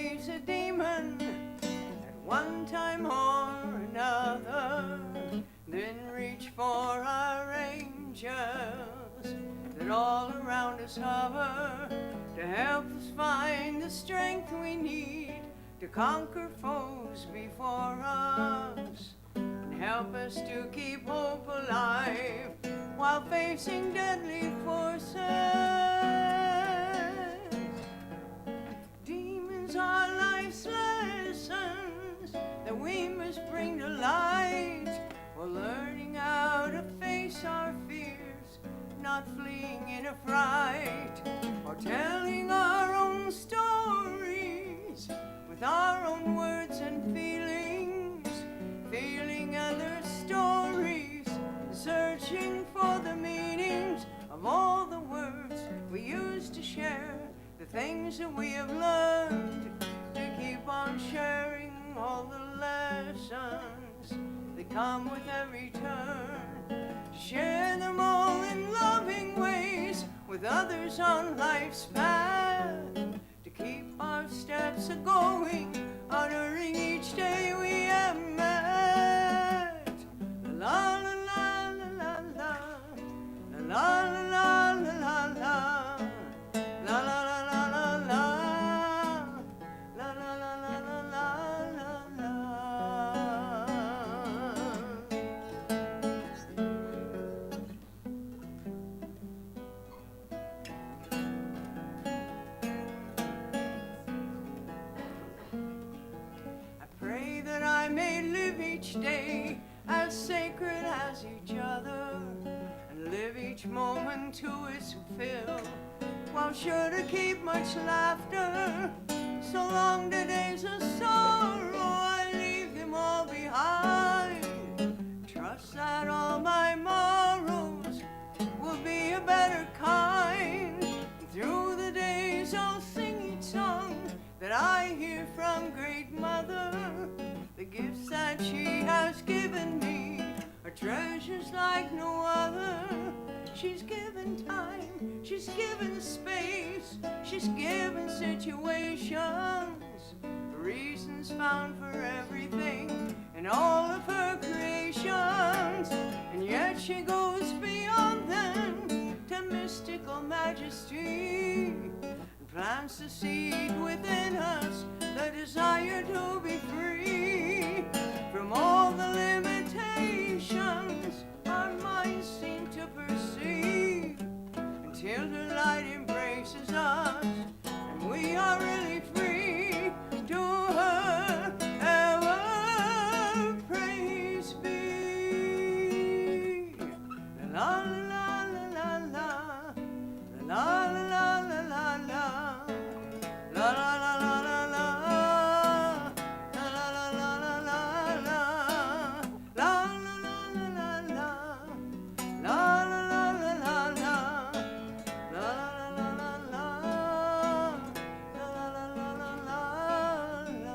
face a demon at one time or another, then reach for our angels that all around us hover to help us find the strength we need to conquer foes before us, and help us to keep hope alive while facing deadly forces. Demons are life's lessons that we must bring to light, while learning how to face our fears, not fleeing in a fright, or telling our own stories with our own words and feelings, feeling other stories, searching for the meanings of all the words we use to share the things that we have learned, to keep on sharing all the lessons that come with every turn, to share them all in loving ways with others on life's path, to keep our steps a-going, honoring each day we have met. La la la la la la, la la la la la la, la la la la la la, la la la la la la la. I pray that I may live each day as sacred as each other, and live each moment to its fill, while sure to keep much laughter. So long the days of sorrow, I leave them all behind. Trust that all my morrows will be a better kind. And through the days I'll sing each song that I hear from Great Mother. The gifts that she has given me are treasures like no other. She's given time, she's given space, she's given situations, reasons found for everything in all of her creations. And yet she goes beyond them to mystical majesty, and plants the seed within us, the desire to be free from all the limitations our minds seem to perceive, until her light embraces us and we are really free. To her ever praise be. La la la la la, la la la la la la, la la la la la la, la la la la la la, la la la la la la, la la la la la la, la la la la la, la la la la la.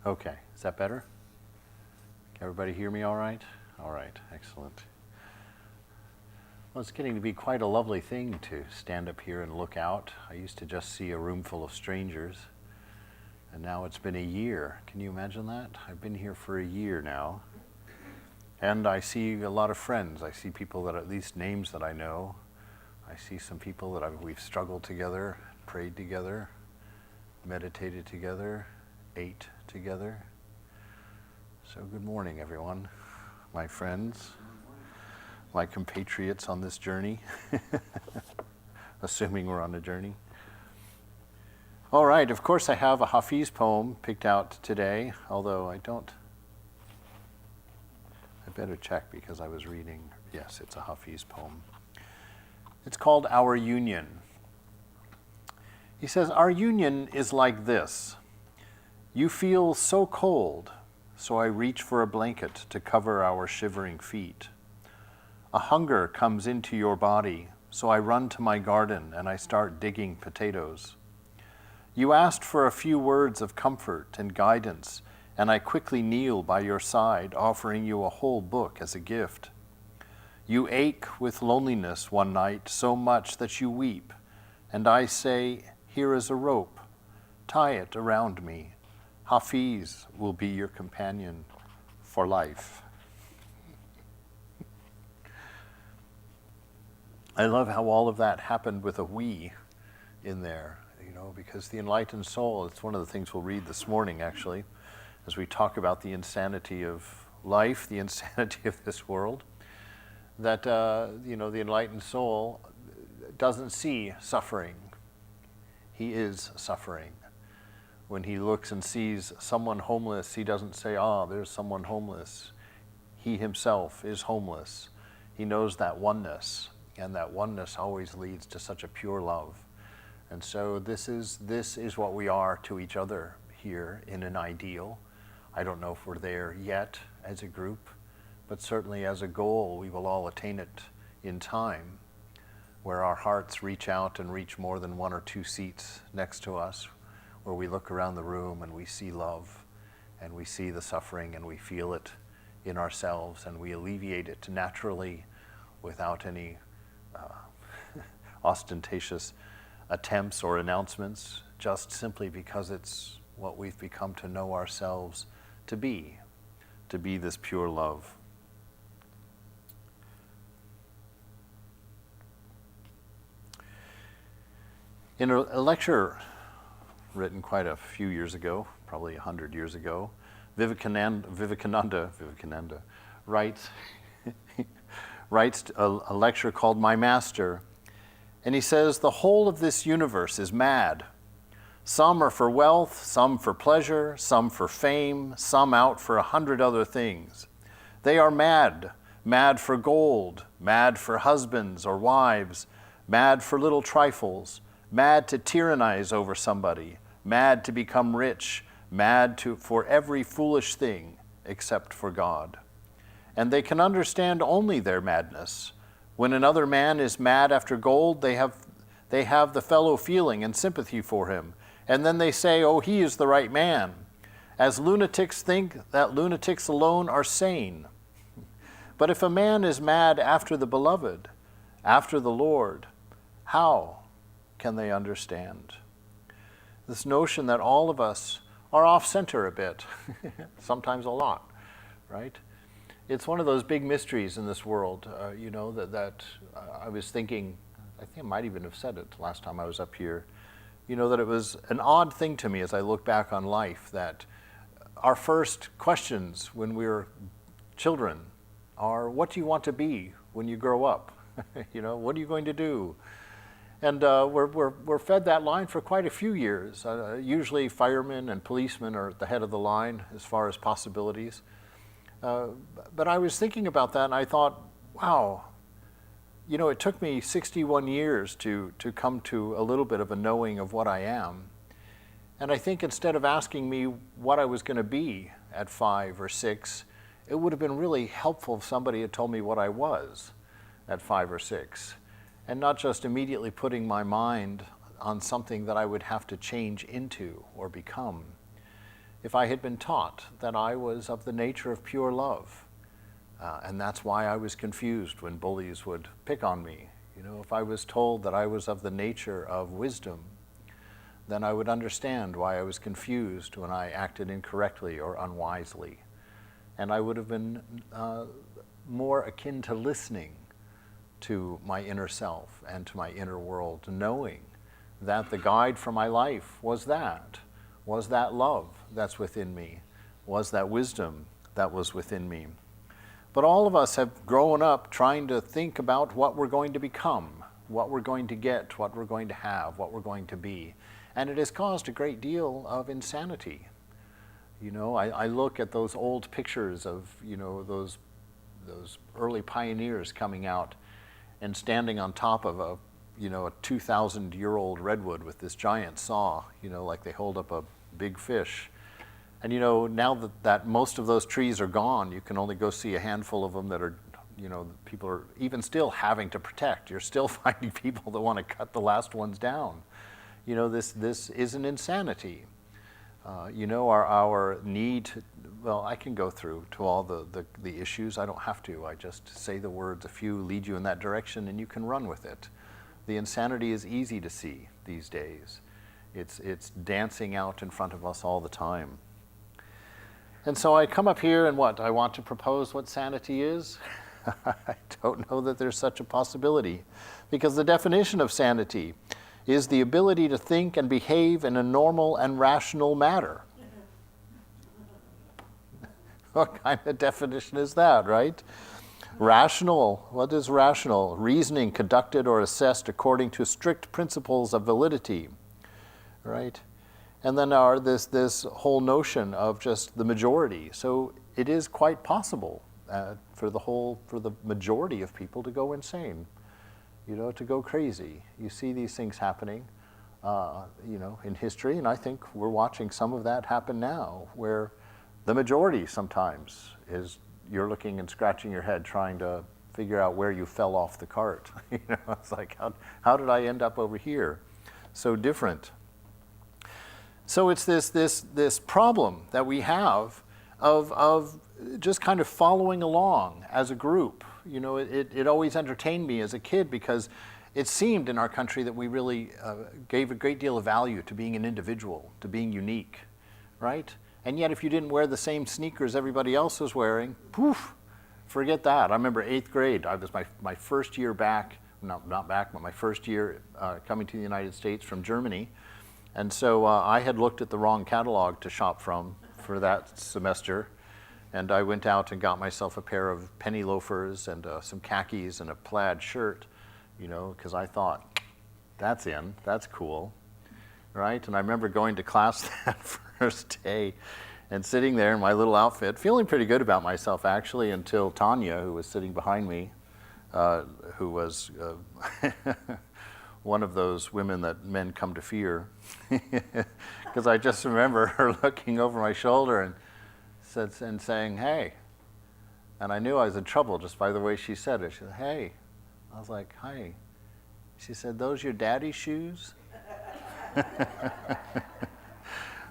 Okay, is that better? Can everybody hear me all right? All right, excellent. Well, it's getting to be quite a lovely thing to stand up here and look out. I used to just see a room full of strangers, and now it's been a year. Can you imagine that? I've been here for a year now, and I see a lot of friends. I see people that, at least names that I know. I see some people that we've struggled together, prayed together, meditated together, ate together. So good morning, everyone, my friends, my compatriots on this journey, assuming we're on a journey. All right, of course I have a Hafiz poem picked out today, although I better check because I was reading. Yes, it's a Hafiz poem. It's called Our Union. He says, our union is like this. You feel so cold, so I reach for a blanket to cover our shivering feet. A hunger comes into your body, so I run to my garden and I start digging potatoes. You asked for a few words of comfort and guidance, and I quickly kneel by your side, offering you a whole book as a gift. You ache with loneliness one night so much that you weep, and I say, here is a rope, tie it around me. Hafiz will be your companion for life. I love how all of that happened with a we in there, because the enlightened soul, it's one of the things we'll read this morning actually, as we talk about the insanity of life, the insanity of this world, that the enlightened soul doesn't see suffering. He is suffering. When he looks and sees someone homeless, he doesn't say, there's someone homeless. He himself is homeless. He knows that oneness, and that oneness always leads to such a pure love. And so this is what we are to each other here in an ideal. I don't know if we're there yet as a group, but certainly as a goal, we will all attain it in time, where our hearts reach out and reach more than one or two seats next to us, where we look around the room and we see love, and we see the suffering, and we feel it in ourselves, and we alleviate it naturally without any ostentatious attempts or announcements, just simply because it's what we've become to know ourselves to be this pure love. In a lecture written quite a few years ago, probably 100 years ago, Vivekananda writes a lecture called My Master, and he says, the whole of this universe is mad. Some are for wealth, some for pleasure, some for fame, some out for 100 other things. They are mad for gold, mad for husbands or wives, mad for little trifles, mad to tyrannize over somebody, mad to become rich, mad for every foolish thing except for God. And they can understand only their madness. When another man is mad after gold, they have the fellow feeling and sympathy for him. And then they say, he is the right man. As lunatics think that lunatics alone are sane. But if a man is mad after the beloved, after the Lord, how can they understand? This notion that all of us are off-center a bit, sometimes a lot, right? It's one of those big mysteries in this world, that I was thinking, I think I might even have said it last time I was up here, that it was an odd thing to me as I look back on life, that our first questions when we were children are, what do you want to be when you grow up? What are you going to do? And we're fed that line for quite a few years. Usually firemen and policemen are at the head of the line as far as possibilities. But I was thinking about that and I thought, wow, it took me 61 years to come to a little bit of a knowing of what I am. And I think instead of asking me what I was going to be at 5 or 6, it would have been really helpful if somebody had told me what I was at 5 or 6. And not just immediately putting my mind on something that I would have to change into or become. If I had been taught that I was of the nature of pure love, and that's why I was confused when bullies would pick on me. If I was told that I was of the nature of wisdom, then I would understand why I was confused when I acted incorrectly or unwisely. And I would have been more akin to listening to my inner self and to my inner world, knowing that the guide for my life was that love that's within me, was that wisdom that was within me. But all of us have grown up trying to think about what we're going to become, what we're going to get, what we're going to have, what we're going to be. And it has caused a great deal of insanity. I look at those old pictures of, those early pioneers coming out and standing on top of a 2,000-year-old redwood with this giant saw, like they hold up a big fish. And now that most of those trees are gone, you can only go see a handful of them that are, people are even still having to protect. You're still finding people that want to cut the last ones down. This is an insanity. Our need to, well, I can go through to all the issues. I don't have to. I just say the words, a few lead you in that direction, and you can run with it. The insanity is easy to see these days. It's dancing out in front of us all the time. And so I come up here and I want to propose what sanity is. I don't know that there's such a possibility, because the definition of sanity is the ability to think and behave in a normal and rational manner. What kind of definition is that, right? Rational, what is rational? Reasoning conducted or assessed according to strict principles of validity, right? And then this whole notion of just the majority. So it is quite possible for the majority of people to go insane, to go crazy. You see these things happening, in history, and I think we're watching some of that happen now, where the majority sometimes is you're looking and scratching your head trying to figure out where you fell off the cart. It's like, how did I end up over here? So different. So it's this problem that we have of just kind of following along as a group. It always entertained me as a kid, because it seemed in our country that we really gave a great deal of value to being an individual, to being unique, right? And yet if you didn't wear the same sneakers everybody else was wearing, poof, forget that. I remember 8th grade. I was my first year back, not back, but my first year coming to the United States from Germany. And so I had looked at the wrong catalog to shop from for that semester. And I went out and got myself a pair of penny loafers and some khakis and a plaid shirt, because I thought, that's cool, right? And I remember going to class that first day and sitting there in my little outfit, feeling pretty good about myself, actually, until Tanya, who was sitting behind me, who was one of those women that men come to fear, because I just remember her looking over my shoulder and saying, "Hey," and I knew I was in trouble just by the way she said it. She said, "Hey." I was like, "Hi." She said, "Those your daddy's shoes?"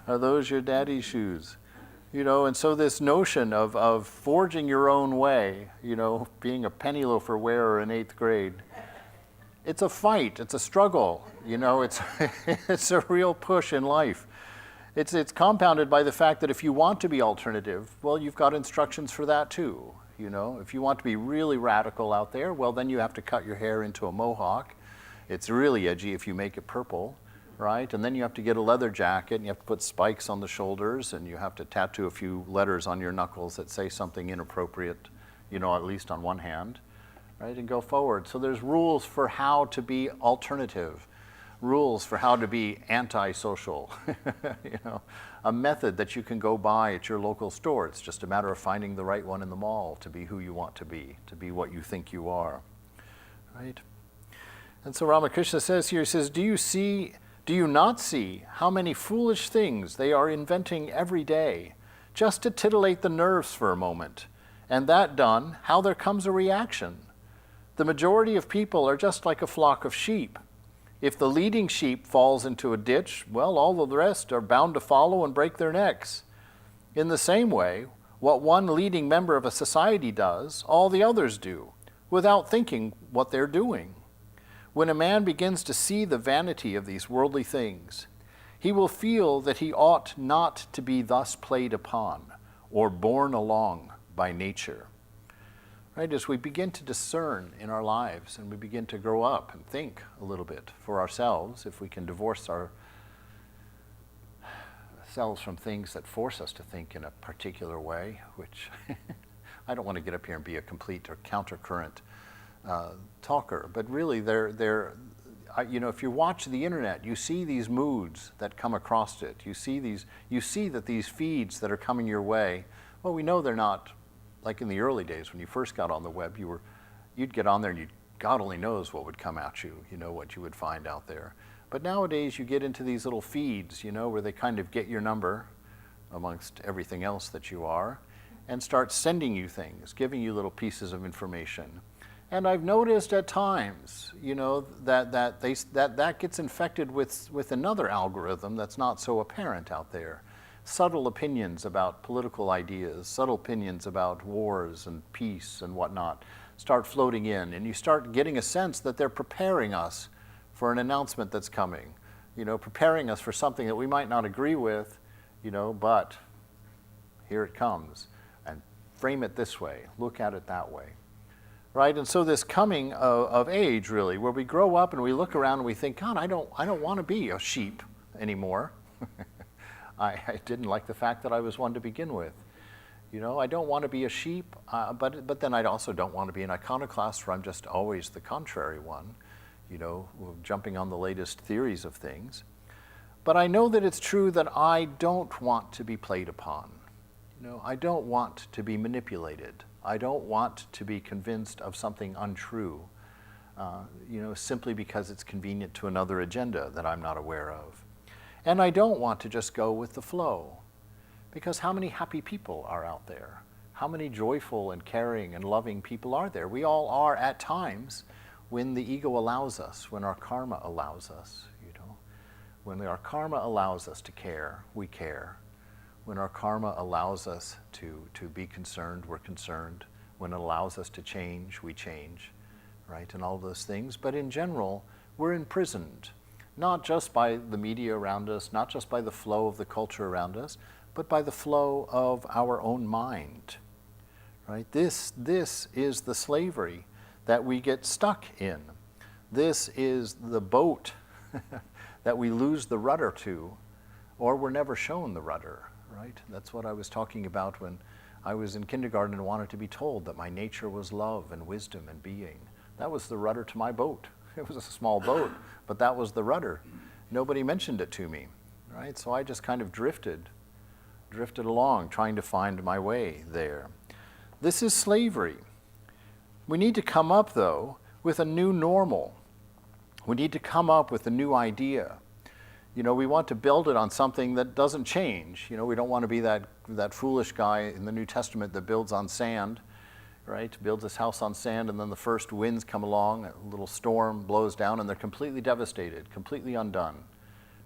Are those your daddy's shoes? And so this notion of forging your own way, being a penny loafer wearer in 8th grade, it's a fight, it's a struggle, it's a real push in life. It's compounded by the fact that if you want to be alternative, well, you've got instructions for that too. If you want to be really radical out there, well, then you have to cut your hair into a mohawk. It's really edgy if you make it purple, right? And then you have to get a leather jacket, and you have to put spikes on the shoulders, and you have to tattoo a few letters on your knuckles that say something inappropriate, at least on one hand, right? And go forward. So there's rules for how to be alternative, rules for how to be anti-social, a method that you can go buy at your local store. It's just a matter of finding the right one in the mall to be who you want to be what you think you are, right? And so Ramakrishna says here, he says, do you not see how many foolish things they are inventing every day, just to titillate the nerves for a moment? And that done, how there comes a reaction. The majority of people are just like a flock of sheep. If the leading sheep falls into a ditch, well, all of the rest are bound to follow and break their necks. In the same way, what one leading member of a society does, all the others do, without thinking what they're doing. When a man begins to see the vanity of these worldly things, he will feel that he ought not to be thus played upon or borne along by nature. Right? As we begin to discern in our lives and we begin to grow up and think a little bit for ourselves, if we can divorce ourselves from things that force us to think in a particular way, which I don't want to get up here and be a complete or countercurrent talker, but really if you watch the internet, you see these moods that come across it. You see that these feeds that are coming your way, well, we know they're not like in the early days when you first got on the web. You'd get on there and God only knows what would come at you, what you would find out there. But nowadays you get into these little feeds, where they kind of get your number, amongst everything else that you are, and start sending you things, giving you little pieces of information. And I've noticed at times, that gets infected with another algorithm that's not so apparent out there. Subtle opinions about political ideas, subtle opinions about wars and peace and whatnot start floating in, and you start getting a sense that they're preparing us for an announcement that's coming, preparing us for something that we might not agree with, but here it comes, and frame it this way, look at it that way. Right, and so this coming of age, really, where we grow up and we look around and we think, God, I don't want to be a sheep anymore. I didn't like the fact that I was one to begin with. I don't want to be a sheep, but then I also don't want to be an iconoclast where I'm just always the contrary one, jumping on the latest theories of things. But I know that it's true that I don't want to be played upon. I don't want to be manipulated. I don't want to be convinced of something untrue, simply because it's convenient to another agenda that I'm not aware of. And I don't want to just go with the flow, because how many happy people are out there? How many joyful and caring and loving people are there? We all are at times when the ego allows us, when our karma allows us, When our karma allows us to care, we care. When our karma allows us to be concerned, we're concerned. When it allows us to change, we change, right? And all those things. But in general, we're imprisoned, not just by the media around us, not just by the flow of the culture around us, but by the flow of our own mind, right? This is the slavery that we get stuck in. This is the boat that we lose the rudder to, or we're never shown the rudder. Right? That's what I was talking about when I was in kindergarten and wanted to be told that my nature was love and wisdom and being. That was the rudder to my boat. It was a small boat, but that was the rudder. Nobody mentioned it to me, right? So I just kind of drifted along, trying to find my way there. This is slavery. We need to come up, though, with a new normal. We need to come up with a new idea. We want to build it on something that doesn't change. We don't want to be that foolish guy in the New Testament that builds on sand, right? Builds his house on sand, and then the first winds come along, a little storm blows down, and they're completely devastated, completely undone,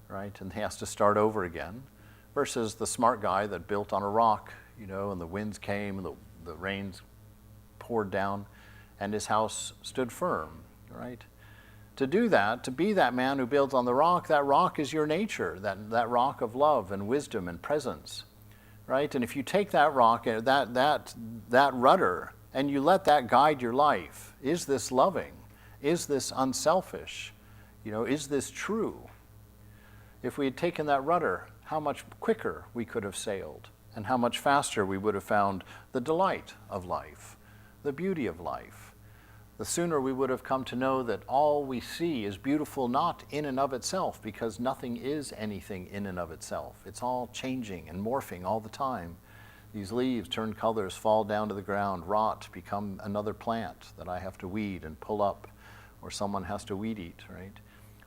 right? And he has to start over again. Versus the smart guy that built on a rock, and the winds came, and the rains poured down, and his house stood firm, right? To do that, to be that man who builds on the rock, that rock is your nature, that rock of love and wisdom and presence, right? And if you take that rock, that rudder, and you let that guide your life, is this loving? Is this unselfish? Is this true? If we had taken that rudder, how much quicker we could have sailed, and how much faster we would have found the delight of life, the beauty of life. The sooner we would have come to know that all we see is beautiful not in and of itself, because nothing is anything in and of itself. It's all changing and morphing all the time. These leaves turn colors, fall down to the ground, rot, become another plant that I have to weed and pull up, or someone has to weed eat, right?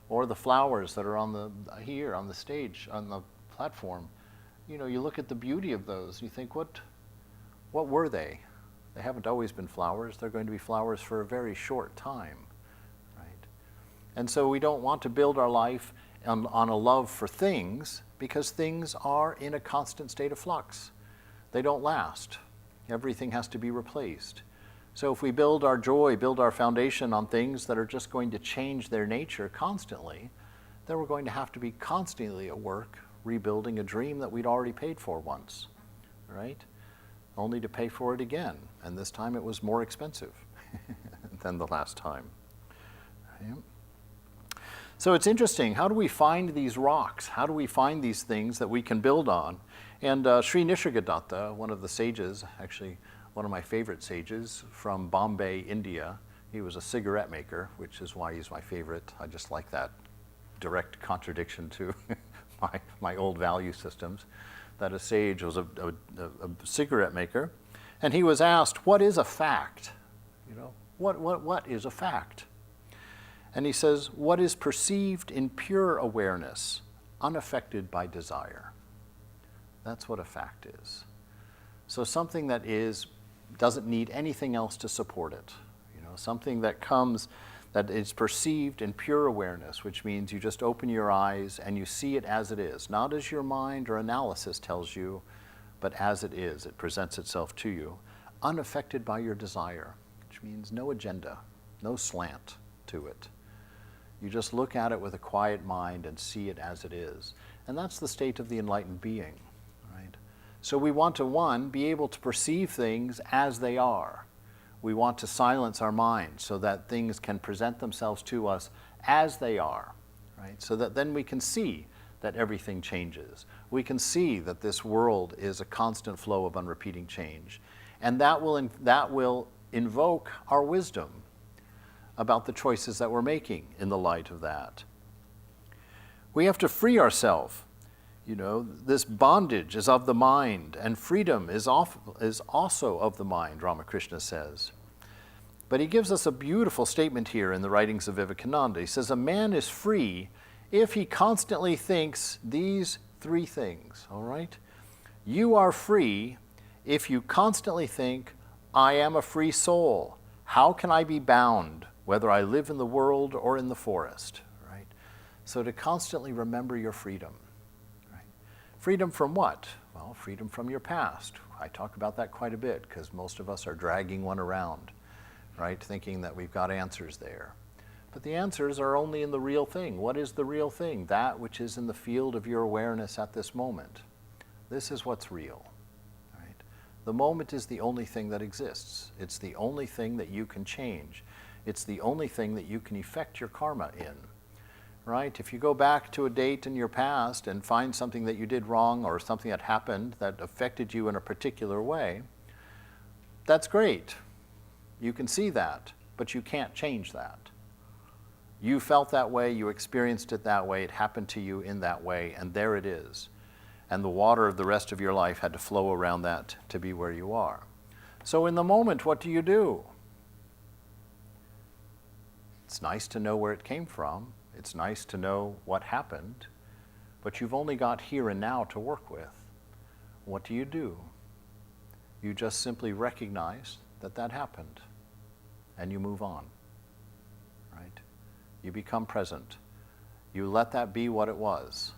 Or the flowers that are here on the stage, on the platform. You look at the beauty of those, you think, what were they? They haven't always been flowers. They're going to be flowers for a very short time, right? And so we don't want to build our life on a love for things, because things are in a constant state of flux. They don't last. Everything has to be replaced. So if we build our joy, build our foundation on things that are just going to change their nature constantly, then we're going to have to be constantly at work rebuilding a dream that we'd already paid for once, right? Only to pay for it again. And this time it was more expensive than the last time. Right? So it's interesting. How do we find these rocks? How do we find these things that we can build on? And Sri Nisargadatta, one of the sages, actually one of my favorite sages from Bombay, India, he was a cigarette maker, which is why he's my favorite. I just like that direct contradiction to my old value systems, that a sage was a cigarette maker. And he was asked, what is a fact? What is a fact? And he says, what is perceived in pure awareness, unaffected by desire. That's what a fact is. So something that doesn't need anything else to support it. Something that is perceived in pure awareness, which means you just open your eyes and you see it as it is, not as your mind or analysis tells you, but as it is. It presents itself to you, unaffected by your desire, which means no agenda, no slant to it. You just look at it with a quiet mind and see it as it is. And that's the state of the enlightened being, right? So we want to, one, be able to perceive things as they are. We want to silence our mind so that things can present themselves to us as they are, right? So that then we can see that everything changes. We can see that this world is a constant flow of unrepeating change. And that will invoke our wisdom about the choices that we're making in the light of that. We have to free ourselves. This bondage is of the mind, and freedom is also of the mind, Ramakrishna says. But he gives us a beautiful statement here in the writings of Vivekananda. He says, a man is free if he constantly thinks these three things, all right? You are free if you constantly think, I am a free soul. How can I be bound, whether I live in the world or in the forest, right? So to constantly remember your freedom. Freedom from what? Well, freedom from your past. I talk about that quite a bit because most of us are dragging one around, right? Thinking that we've got answers there. But the answers are only in the real thing. What is the real thing? That which is in the field of your awareness at this moment. This is what's real, right? The moment is the only thing that exists. It's the only thing that you can change. It's the only thing that you can effect your karma in. Right? If you go back to a date in your past and find something that you did wrong or something that happened that affected you in a particular way, that's great. You can see that, but you can't change that. You felt that way, you experienced it that way, it happened to you in that way, and there it is. And the water of the rest of your life had to flow around that to be where you are. So in the moment, what do? It's nice to know where it came from. It's nice to know what happened, but you've only got here and now to work with. What do? You just simply recognize that that happened, and you move on, right? You become present. You let that be what it was.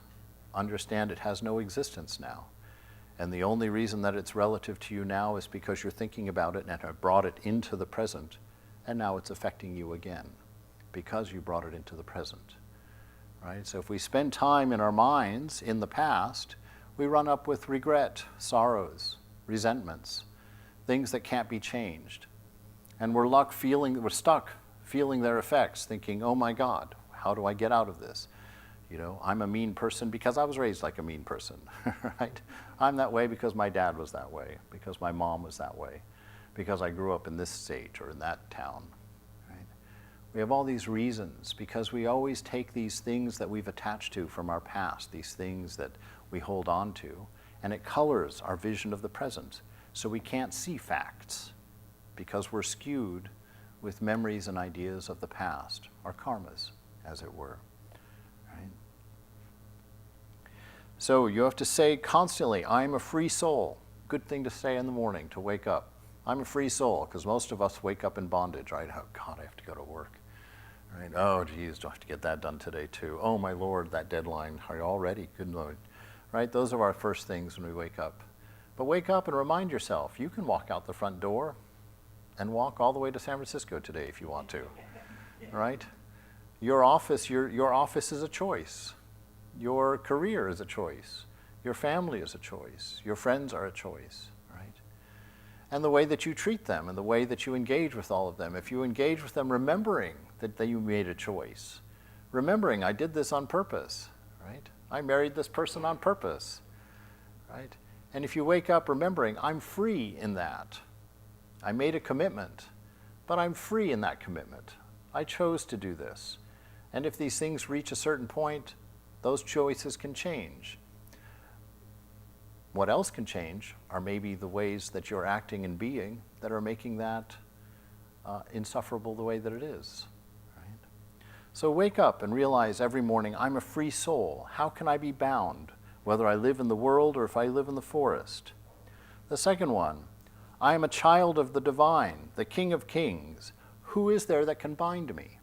Understand it has no existence now, and the only reason that it's relative to you now is because you're thinking about it and have brought it into the present, and now it's affecting you again, because you brought it into the present, right? So if we spend time in our minds in the past, we run up with regret, sorrows, resentments, things that can't be changed. And we're stuck feeling their effects, thinking, oh my God, how do I get out of this? I'm a mean person because I was raised like a mean person, right? I'm that way because my dad was that way, because my mom was that way, because I grew up in this state or in that town. We have all these reasons because we always take these things that we've attached to from our past, these things that we hold on to, and it colors our vision of the present. So we can't see facts because we're skewed with memories and ideas of the past, our karmas, as it were. Right? So you have to say constantly, I'm a free soul. Good thing to say in the morning to wake up. I'm a free soul, because most of us wake up in bondage, right? Oh God, I have to go to work. Right? Oh geez, do I have to get that done today too? Oh my Lord, that deadline, are you all ready? Good Lord. Right? Those are our first things when we wake up. But wake up and remind yourself, you can walk out the front door and walk all the way to San Francisco today if you want to. Right? Your office is a choice. Your career is a choice. Your family is a choice. Your friends are a choice. And the way that you treat them and the way that you engage with all of them. If you engage with them remembering that you made a choice, remembering I did this on purpose, right? I married this person on purpose, right? And if you wake up remembering I'm free in that. I made a commitment, but I'm free in that commitment. I chose to do this. And if these things reach a certain point, those choices can change. What else can change are maybe the ways that you're acting and being that are making that insufferable the way that it is. Right? So wake up and realize every morning, I'm a free soul. How can I be bound? whether I live in the world or if I live in the forest. The second one, I am a child of the divine, the King of Kings. Who is there that can bind me?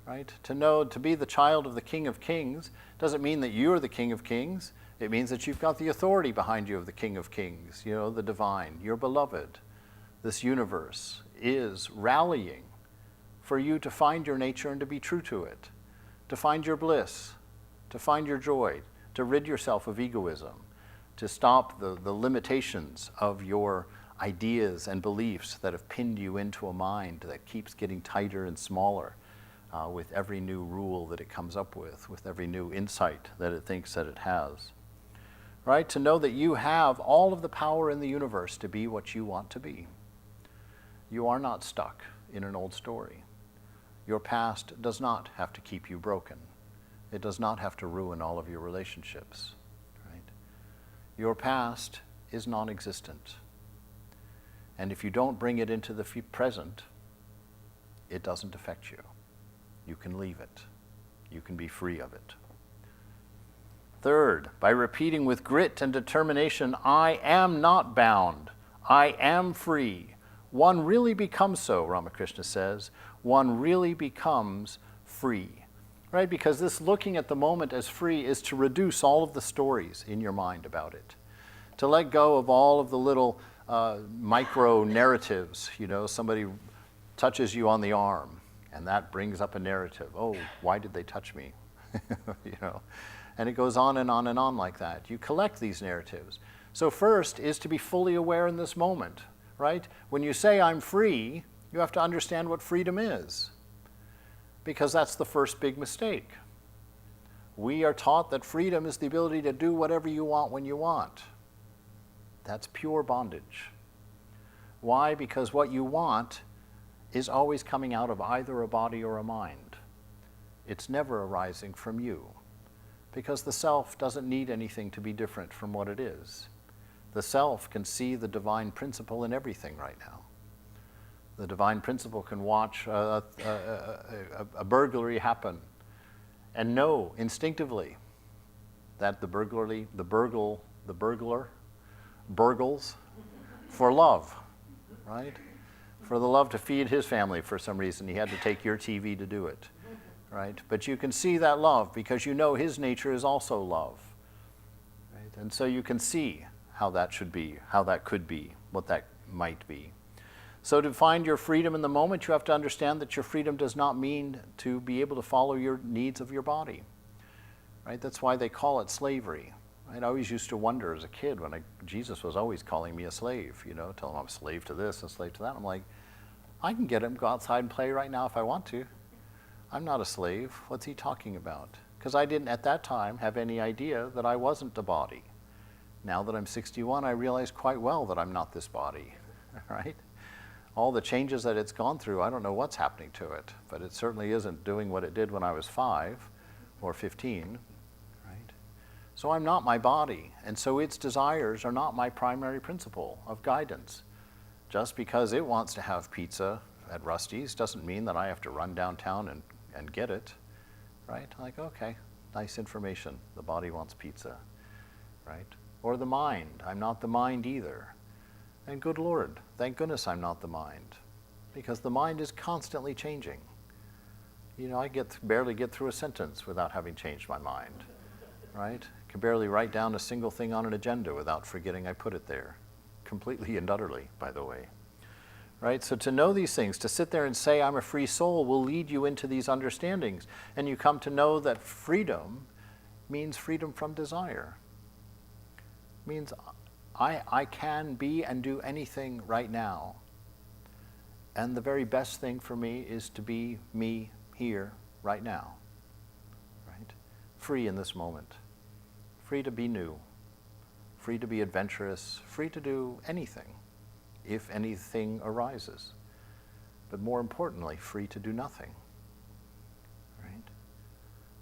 Right? To be the child of the King of Kings doesn't mean that you're the King of Kings. It means that you've got the authority behind you of the King of Kings, the divine, your beloved. This universe is rallying for you to find your nature and to be true to it, to find your bliss, to find your joy, to rid yourself of egoism, to stop the limitations of your ideas and beliefs that have pinned you into a mind that keeps getting tighter and smaller with every new rule that it comes up with every new insight that it thinks that it has. Right? To know that you have all of the power in the universe to be what you want to be. You are not stuck in an old story. Your past does not have to keep you broken. It does not have to ruin all of your relationships. Right? Your past is non-existent. And if you don't bring it into the present, it doesn't affect you. You can leave it. You can be free of it. Third, by repeating with grit and determination, I am not bound. I am free. One really becomes so, Ramakrishna says. One really becomes free. Right? Because this looking at the moment as free is to reduce all of the stories in your mind about it. To let go of all of the little micro narratives. Somebody touches you on the arm, and that brings up a narrative. Oh, why did they touch me? And it goes on and on and on like that. You collect these narratives. So first is to be fully aware in this moment, right? When you say I'm free, you have to understand what freedom is, because that's the first big mistake. We are taught that freedom is the ability to do whatever you want when you want. That's pure bondage. Why? Because what you want is always coming out of either a body or a mind. It's never arising from you, because the self doesn't need anything to be different from what it is. The self can see the divine principle in everything right now. The divine principle can watch a burglary happen and know instinctively that the burglar burgles for love, right? For the love to feed his family for some reason. He had to take your TV to do it, right? But you can see that love because you know his nature is also love, right? And so you can see how that should be, how that could be, what that might be. So to find your freedom in the moment, you have to understand that your freedom does not mean to be able to follow your needs of your body, right? That's why they call it slavery. I always used to wonder as a kid when Jesus was always calling me a slave, telling him I'm a slave to this and slave to that. I'm like, I can get him, go outside and play right now if I want to. I'm not a slave. What's he talking about? Because I didn't at that time have any idea that I wasn't a body. Now that I'm 61, I realize quite well that I'm not this body, right? All the changes that it's gone through, I don't know what's happening to it, but it certainly isn't doing what it did when I was 5 or 15. So I'm not my body, and so its desires are not my primary principle of guidance. Just because it wants to have pizza at Rusty's doesn't mean that I have to run downtown and get it, right? Like, okay, nice information. The body wants pizza, right? Or the mind. I'm not the mind either. And good Lord, thank goodness I'm not the mind, because the mind is constantly changing. I barely get through a sentence without having changed my mind, right? Can barely write down a single thing on an agenda without forgetting I put it there, completely and utterly, by the way. Right? So to know these things, to sit there and say I'm a free soul, will lead you into these understandings, and you come to know that freedom means freedom from desire. It means I can be and do anything right now, and the very best thing for me is to be me here right now, right? Free in this moment. Free to be new, free to be adventurous, free to do anything, if anything arises. But more importantly, free to do nothing, right?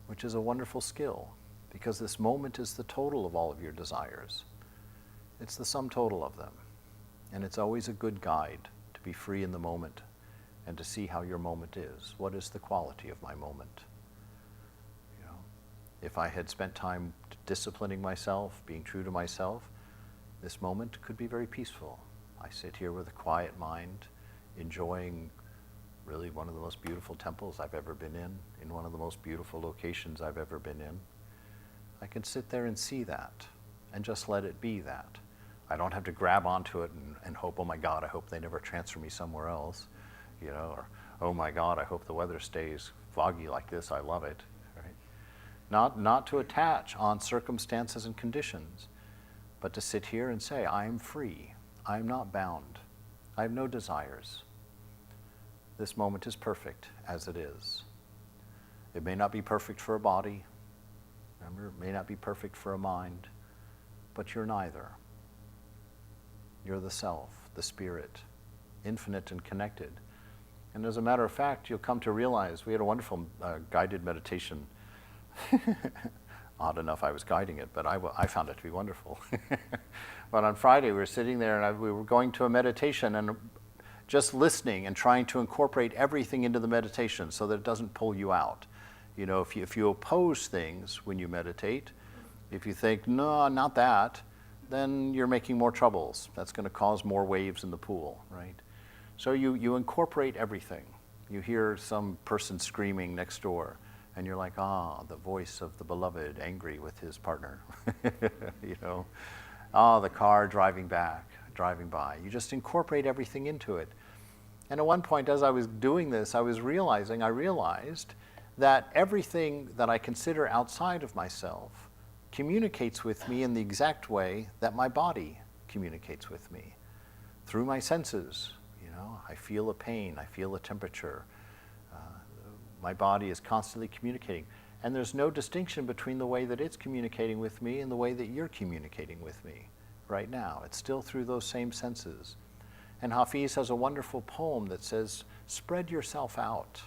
Which is a wonderful skill, because this moment is the total of all of your desires. It's the sum total of them. And it's always a good guide to be free in the moment and to see how your moment is. What is the quality of my moment? If I had spent time disciplining myself, being true to myself, this moment could be very peaceful. I sit here with a quiet mind, enjoying really one of the most beautiful temples I've ever been in one of the most beautiful locations I've ever been in. I can sit there and see that and just let it be that. I don't have to grab onto it and hope, oh my God, I hope they never transfer me somewhere else, or oh my God, I hope the weather stays foggy like this, I love it, right? Not to attach on circumstances and conditions, but to sit here and say, I am free, I am not bound, I have no desires. This moment is perfect as it is. It may not be perfect for a body, remember, it may not be perfect for a mind, but you're neither. You're the self, the spirit, infinite and connected. And as a matter of fact, you'll come to realize, we had a wonderful guided meditation. Odd enough, I was guiding it, but I found it to be wonderful. But on Friday, we were sitting there and we were going to a meditation and just listening and trying to incorporate everything into the meditation so that it doesn't pull you out. If you oppose things when you meditate, if you think, no, not that, then you're making more troubles. That's going to cause more waves in the pool, right? So you incorporate everything. You hear some person screaming next door, and you're like, the voice of the beloved angry with his partner. The car driving by. You just incorporate everything into it. And at one point, as I was doing this, I realized that everything that I consider outside of myself communicates with me in the exact way that my body communicates with me. Through my senses, I feel a pain, I feel a temperature. My body is constantly communicating. And there's no distinction between the way that it's communicating with me and the way that you're communicating with me right now. It's still through those same senses. And Hafiz has a wonderful poem that says, spread yourself out.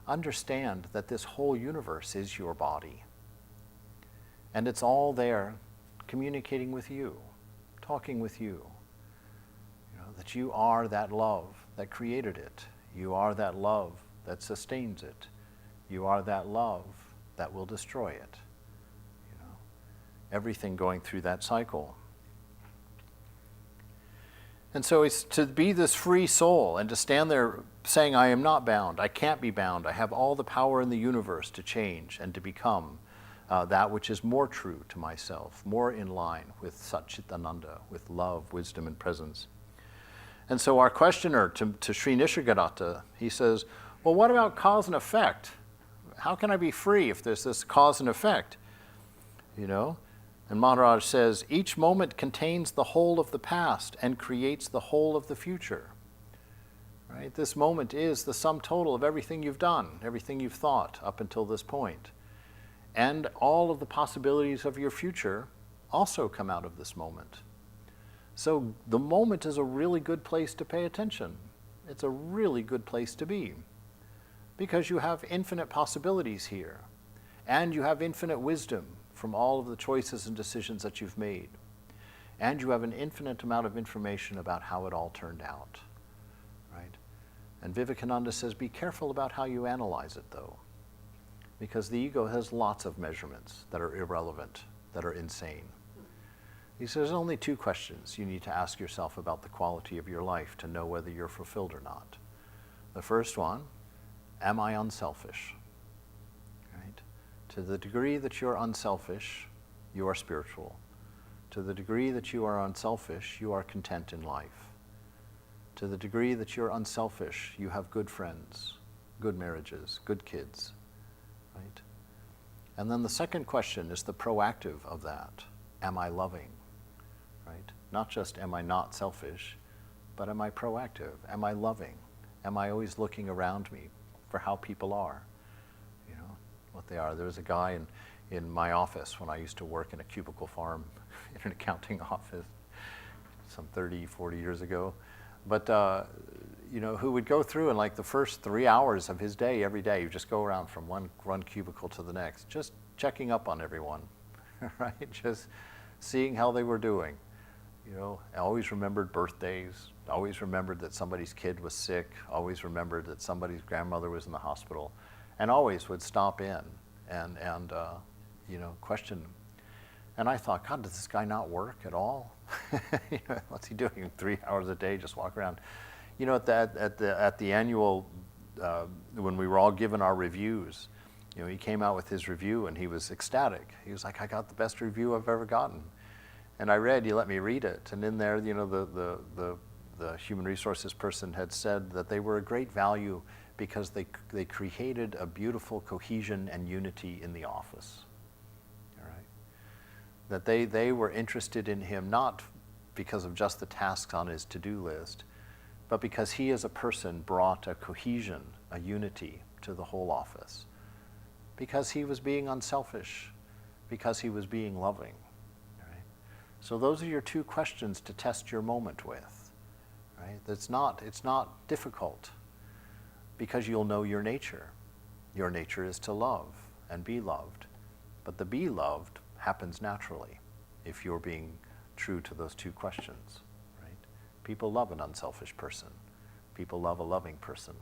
Understand that this whole universe is your body. And it's all there communicating with you, talking with you. That you are that love that created it. You are that love that sustains it. You are that love that will destroy it. Everything going through that cycle. And so it's to be this free soul and to stand there saying, I am not bound, I can't be bound, I have all the power in the universe to change and to become that which is more true to myself, more in line with Satchitananda, with love, wisdom, and presence. And so our questioner to Sri Nisargadatta, he says, well, what about cause and effect? How can I be free if there's this cause and effect? And Maharaj says, each moment contains the whole of the past and creates the whole of the future. Right? This moment is the sum total of everything you've done, everything you've thought up until this point. And all of the possibilities of your future also come out of this moment. So the moment is a really good place to pay attention. It's a really good place to be because you have infinite possibilities here and you have infinite wisdom from all of the choices and decisions that you've made. And you have an infinite amount of information about how it all turned out, right? And Vivekananda says, be careful about how you analyze it though, because the ego has lots of measurements that are irrelevant, that are insane. He says, there's only two questions you need to ask yourself about the quality of your life to know whether you're fulfilled or not. The first one, am I unselfish? Right? To the degree that you're unselfish, you are spiritual. To the degree that you are unselfish, you are content in life. To the degree that you're unselfish, you have good friends, good marriages, good kids. Right? And then the second question is the proactive of that. Am I loving? Right? Not just am I not selfish, but am I proactive? Am I loving? Am I always looking around me for how people are? What they are. There was a guy in my office when I used to work in a cubicle farm in an accounting office some 30, 40 years ago. But, who would go through and like the first 3 hours of his day, every day, you just go around from one cubicle to the next, just checking up on everyone, right? Just seeing how they were doing. I always remembered birthdays, always remembered that somebody's kid was sick, always remembered that somebody's grandmother was in the hospital, and always would stop in and question. And I thought, God, does this guy not work at all? What's he doing 3 hours a day, just walk around? At the annual, when we were all given our reviews, he came out with his review and he was ecstatic. He was like, I got the best review I've ever gotten. And I read, you let me read it, and in there, the human resources person had said that they were a great value because they created a beautiful cohesion and unity in the office. All right? That they were interested in him not because of just the tasks on his to-do list, but because he as a person brought a cohesion, a unity to the whole office. Because he was being unselfish, because he was being loving. Right? So those are your two questions to test your moment with. Right? It's not difficult, because you'll know your nature. Your nature is to love and be loved. But the be loved happens naturally if you're being true to those two questions. Right? People love an unselfish person. People love a loving person.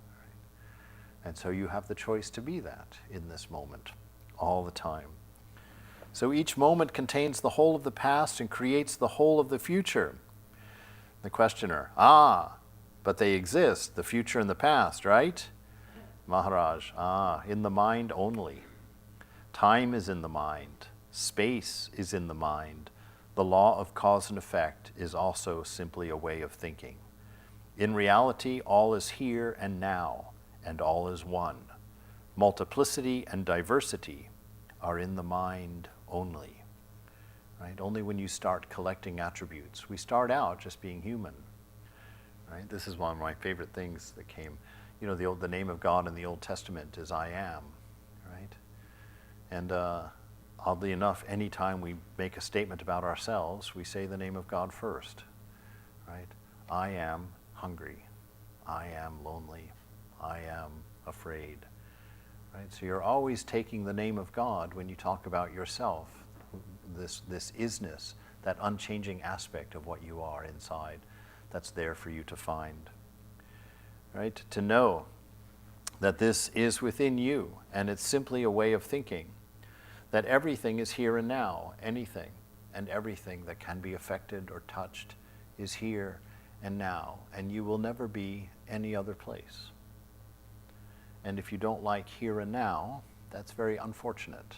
Right? And so you have the choice to be that in this moment all the time. So each moment contains the whole of the past and creates the whole of the future. The questioner, but they exist, the future and the past, right? Maharaj, in the mind only. Time is in the mind. Space is in the mind. The law of cause and effect is also simply a way of thinking. In reality, all is here and now, and all is one. Multiplicity and diversity are in the mind only. Right? Only when you start collecting attributes. We start out just being human. Right? This is one of my favorite things that came. The name of God in the Old Testament is I am. Right? And oddly enough, anytime we make a statement about ourselves, we say the name of God first. Right? I am hungry. I am lonely. I am afraid. Right? So you're always taking the name of God when you talk about yourself. This isness, that unchanging aspect of what you are inside, that's there for you to find. Right? To know that this is within you, and it's simply a way of thinking, that everything is here and now, anything and everything that can be affected or touched is here and now, and you will never be any other place. And if you don't like here and now, that's very unfortunate,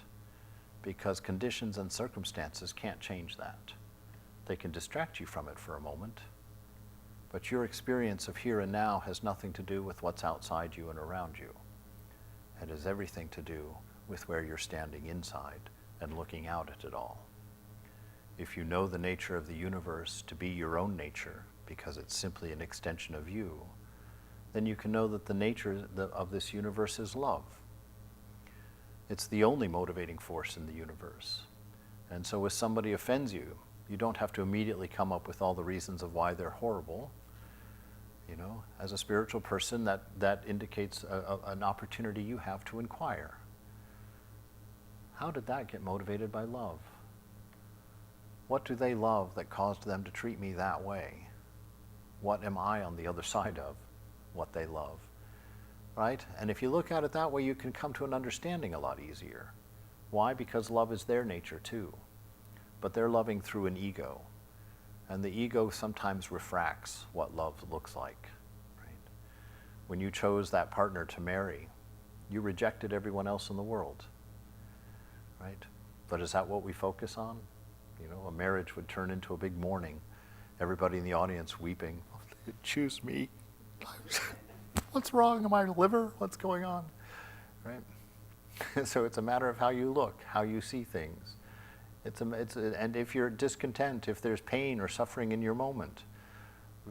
because conditions and circumstances can't change that. They can distract you from it for a moment, but your experience of here and now has nothing to do with what's outside you and around you. It has everything to do with where you're standing inside and looking out at it all. If you know the nature of the universe to be your own nature, because it's simply an extension of you, then you can know that the nature of this universe is love. It's the only motivating force in the universe. And so if somebody offends you, you don't have to immediately come up with all the reasons of why they're horrible. As a spiritual person, that indicates an opportunity you have to inquire. How did that get motivated by love? What do they love that caused them to treat me that way? What am I on the other side of what they love? Right? And if you look at it that way, you can come to an understanding a lot easier. Why? Because love is their nature too. But they're loving through an ego. And the ego sometimes refracts what love looks like. Right? When you chose that partner to marry, you rejected everyone else in the world. Right? But is that what we focus on? A marriage would turn into a big mourning. Everybody in the audience weeping. Choose me. What's wrong? Am I liver? What's going on? Right? So it's a matter of how you look, how you see things. And if you're discontent, if there's pain or suffering in your moment,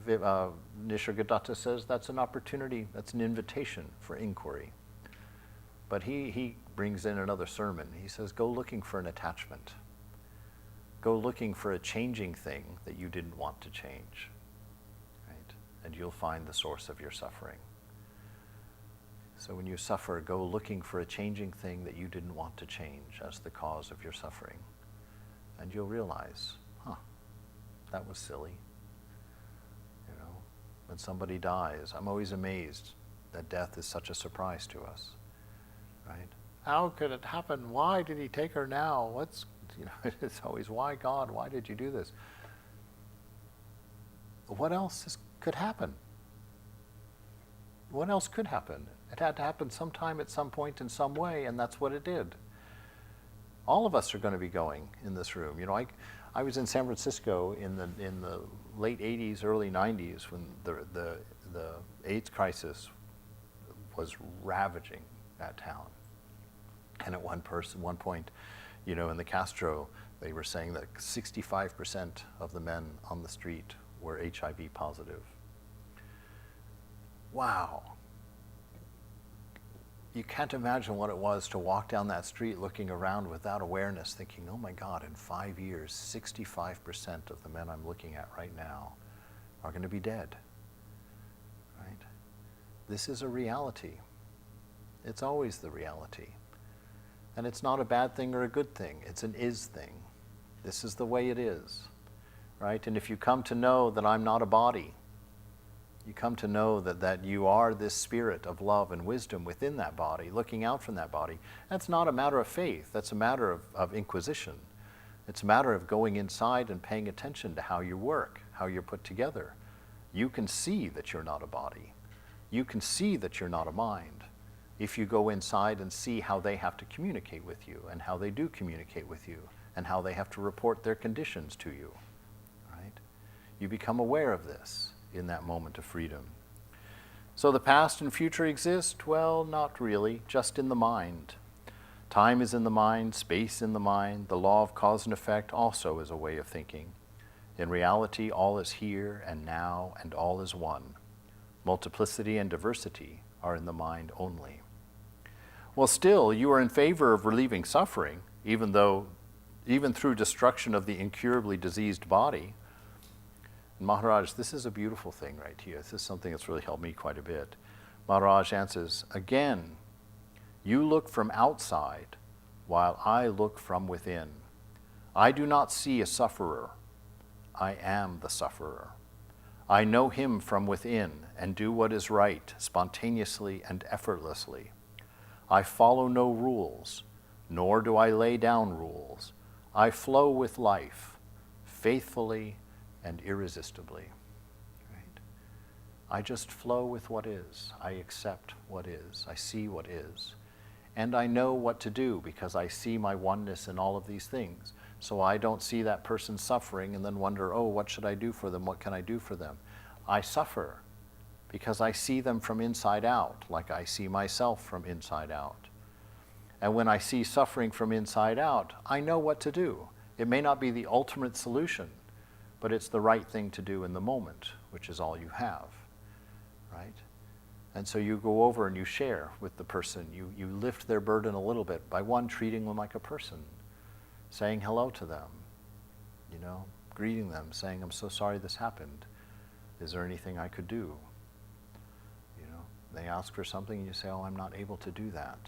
Nisargadatta says that's an opportunity, that's an invitation for inquiry. But he brings in another sermon. He says, go looking for an attachment. Go looking for a changing thing that you didn't want to change. Right? And you'll find the source of your suffering. So when you suffer, go looking for a changing thing that you didn't want to change as the cause of your suffering. And you'll realize, that was silly. When somebody dies, I'm always amazed that death is such a surprise to us. Right? How could it happen? Why did he take her now? It's always, why God? Why did you do this? What else could happen? What else could happen? It had to happen sometime at some point in some way, and that's what it did. All of us are going to be going in this room. I was in San Francisco in the late 80s, early 90s when the AIDS crisis was ravaging that town. And at one point, in the Castro, they were saying that 65% of the men on the street were HIV positive. Wow. You can't imagine what it was to walk down that street looking around without awareness, thinking, oh my God, in 5 years, 65% of the men I'm looking at right now are going to be dead. Right? This is a reality. It's always the reality. And it's not a bad thing or a good thing. It's an is thing. This is the way it is. Right? And if you come to know that I'm not a body, you come to know that you are this spirit of love and wisdom within that body, looking out from that body. That's not a matter of faith. That's a matter of inquisition. It's a matter of going inside and paying attention to how you work, how you're put together. You can see that you're not a body. You can see that you're not a mind. If you go inside and see how they have to communicate with you, and how they do communicate with you, and how they have to report their conditions to you, right? You become aware of this in that moment of freedom. So the past and future exist? Well, not really, just in the mind. Time is in the mind, space in the mind. The law of cause and effect also is a way of thinking. In reality, all is here and now, and all is one. Multiplicity and diversity are in the mind only. Well, still, you are in favor of relieving suffering, even through destruction of the incurably diseased body. Maharaj, this is a beautiful thing right here. This is something that's really helped me quite a bit. Maharaj answers, again, you look from outside while I look from within. I do not see a sufferer. I am the sufferer. I know him from within and do what is right, spontaneously and effortlessly. I follow no rules, nor do I lay down rules. I flow with life, faithfully and irresistibly. Right? I just flow with what is. I accept what is. I see what is. And I know what to do because I see my oneness in all of these things. So I don't see that person suffering and then wonder, oh, what should I do for them? What can I do for them? I suffer because I see them from inside out, like I see myself from inside out. And when I see suffering from inside out, I know what to do. It may not be the ultimate solution, but it's the right thing to do in the moment, which is all you have, right? And so you go over and you share with the person. You lift their burden a little bit by one, treating them like a person, saying hello to them, greeting them, saying, I'm so sorry this happened. Is there anything I could do? They ask for something and you say, oh, I'm not able to do that.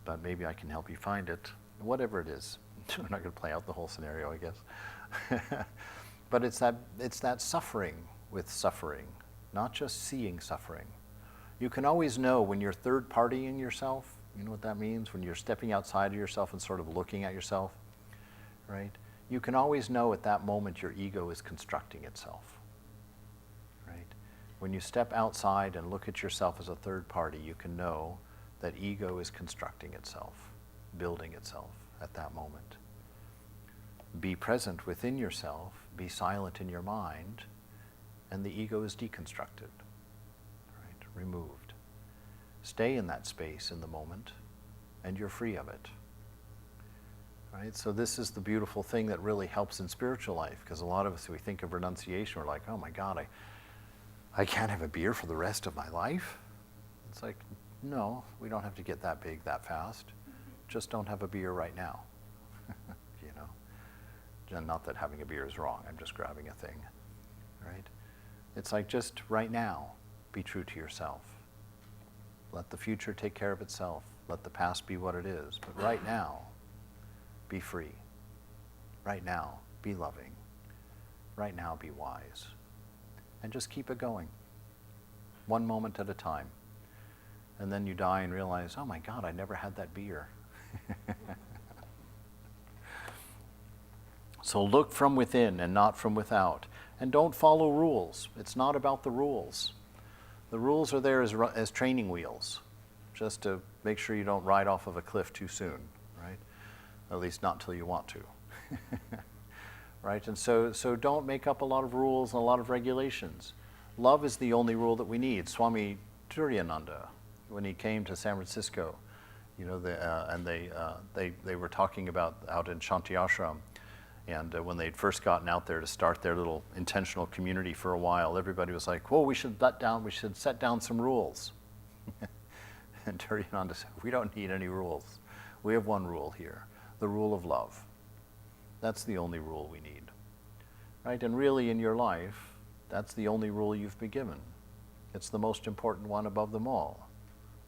But maybe I can help you find it. Whatever it is. We're not going to play out the whole scenario, I guess. But it's that suffering with suffering, not just seeing suffering. You can always know when you're third-partying yourself. You know what that means? When you're stepping outside of yourself and sort of looking at yourself, right? You can always know at that moment your ego is constructing itself, right? When you step outside and look at yourself as a third party, you can know that ego is constructing itself, building itself at that moment. Be present within yourself, be silent in your mind, and the ego is deconstructed, right? Removed. Stay in that space in the moment, and you're free of it. Right? So this is the beautiful thing that really helps in spiritual life, because a lot of us, we think of renunciation, we're like, oh my God, I can't have a beer for the rest of my life. It's like, no, we don't have to get that big that fast. Just don't have a beer right now. And not that having a beer is wrong, I'm just grabbing a thing, right? It's like, just right now, be true to yourself. Let the future take care of itself. Let the past be what it is. But right now, be free. Right now, be loving. Right now, be wise. And just keep it going, one moment at a time. And then you die and realize, oh my God, I never had that beer. So look from within and not from without. And don't follow rules. It's not about the rules. The rules are there as training wheels, just to make sure you don't ride off of a cliff too soon, right? At least not till you want to. Right? And so don't make up a lot of rules and a lot of regulations. Love is the only rule that we need. Swami Chidbrahmananda, when he came to San Francisco, you know, they were talking about out in Shanti Ashram, and when they'd first gotten out there to start their little intentional community for a while, everybody was like, "Whoa, we should set down some rules." And Chidbrahmananda said, "We don't need any rules. We have one rule here, the rule of love. That's the only rule we need." Right? And really in your life, that's the only rule you've been given. It's the most important one above them all.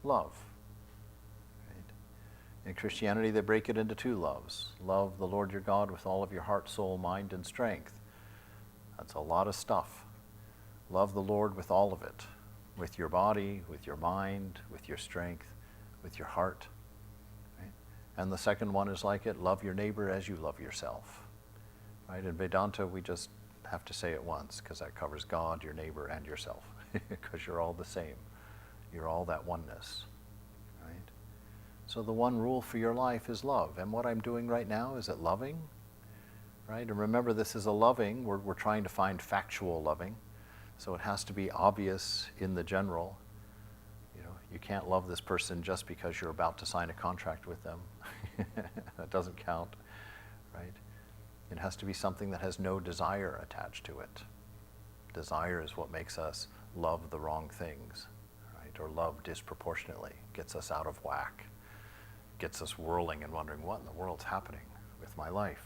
Love. Right? In Christianity, they break it into two loves. Love the Lord your God with all of your heart, soul, mind, and strength. That's a lot of stuff. Love the Lord with all of it. With your body, with your mind, with your strength, with your heart. Right? And the second one is like it, love your neighbor as you love yourself. Right? In Vedanta, we just have to say it once, because that covers God, your neighbor, and yourself. Because you're all the same. You're all that oneness. Right? So the one rule for your life is love. And what I'm doing right now, is it loving? Right? And remember, this is a loving. We're trying to find factual loving. So it has to be obvious in the general. You know, you can't love this person just because you're about to sign a contract with them. That doesn't count. Right? It has to be something that has no desire attached to it. Desire is what makes us love the wrong things, right? Or love disproportionately, gets us out of whack, gets us whirling and wondering, what in the world's happening with my life?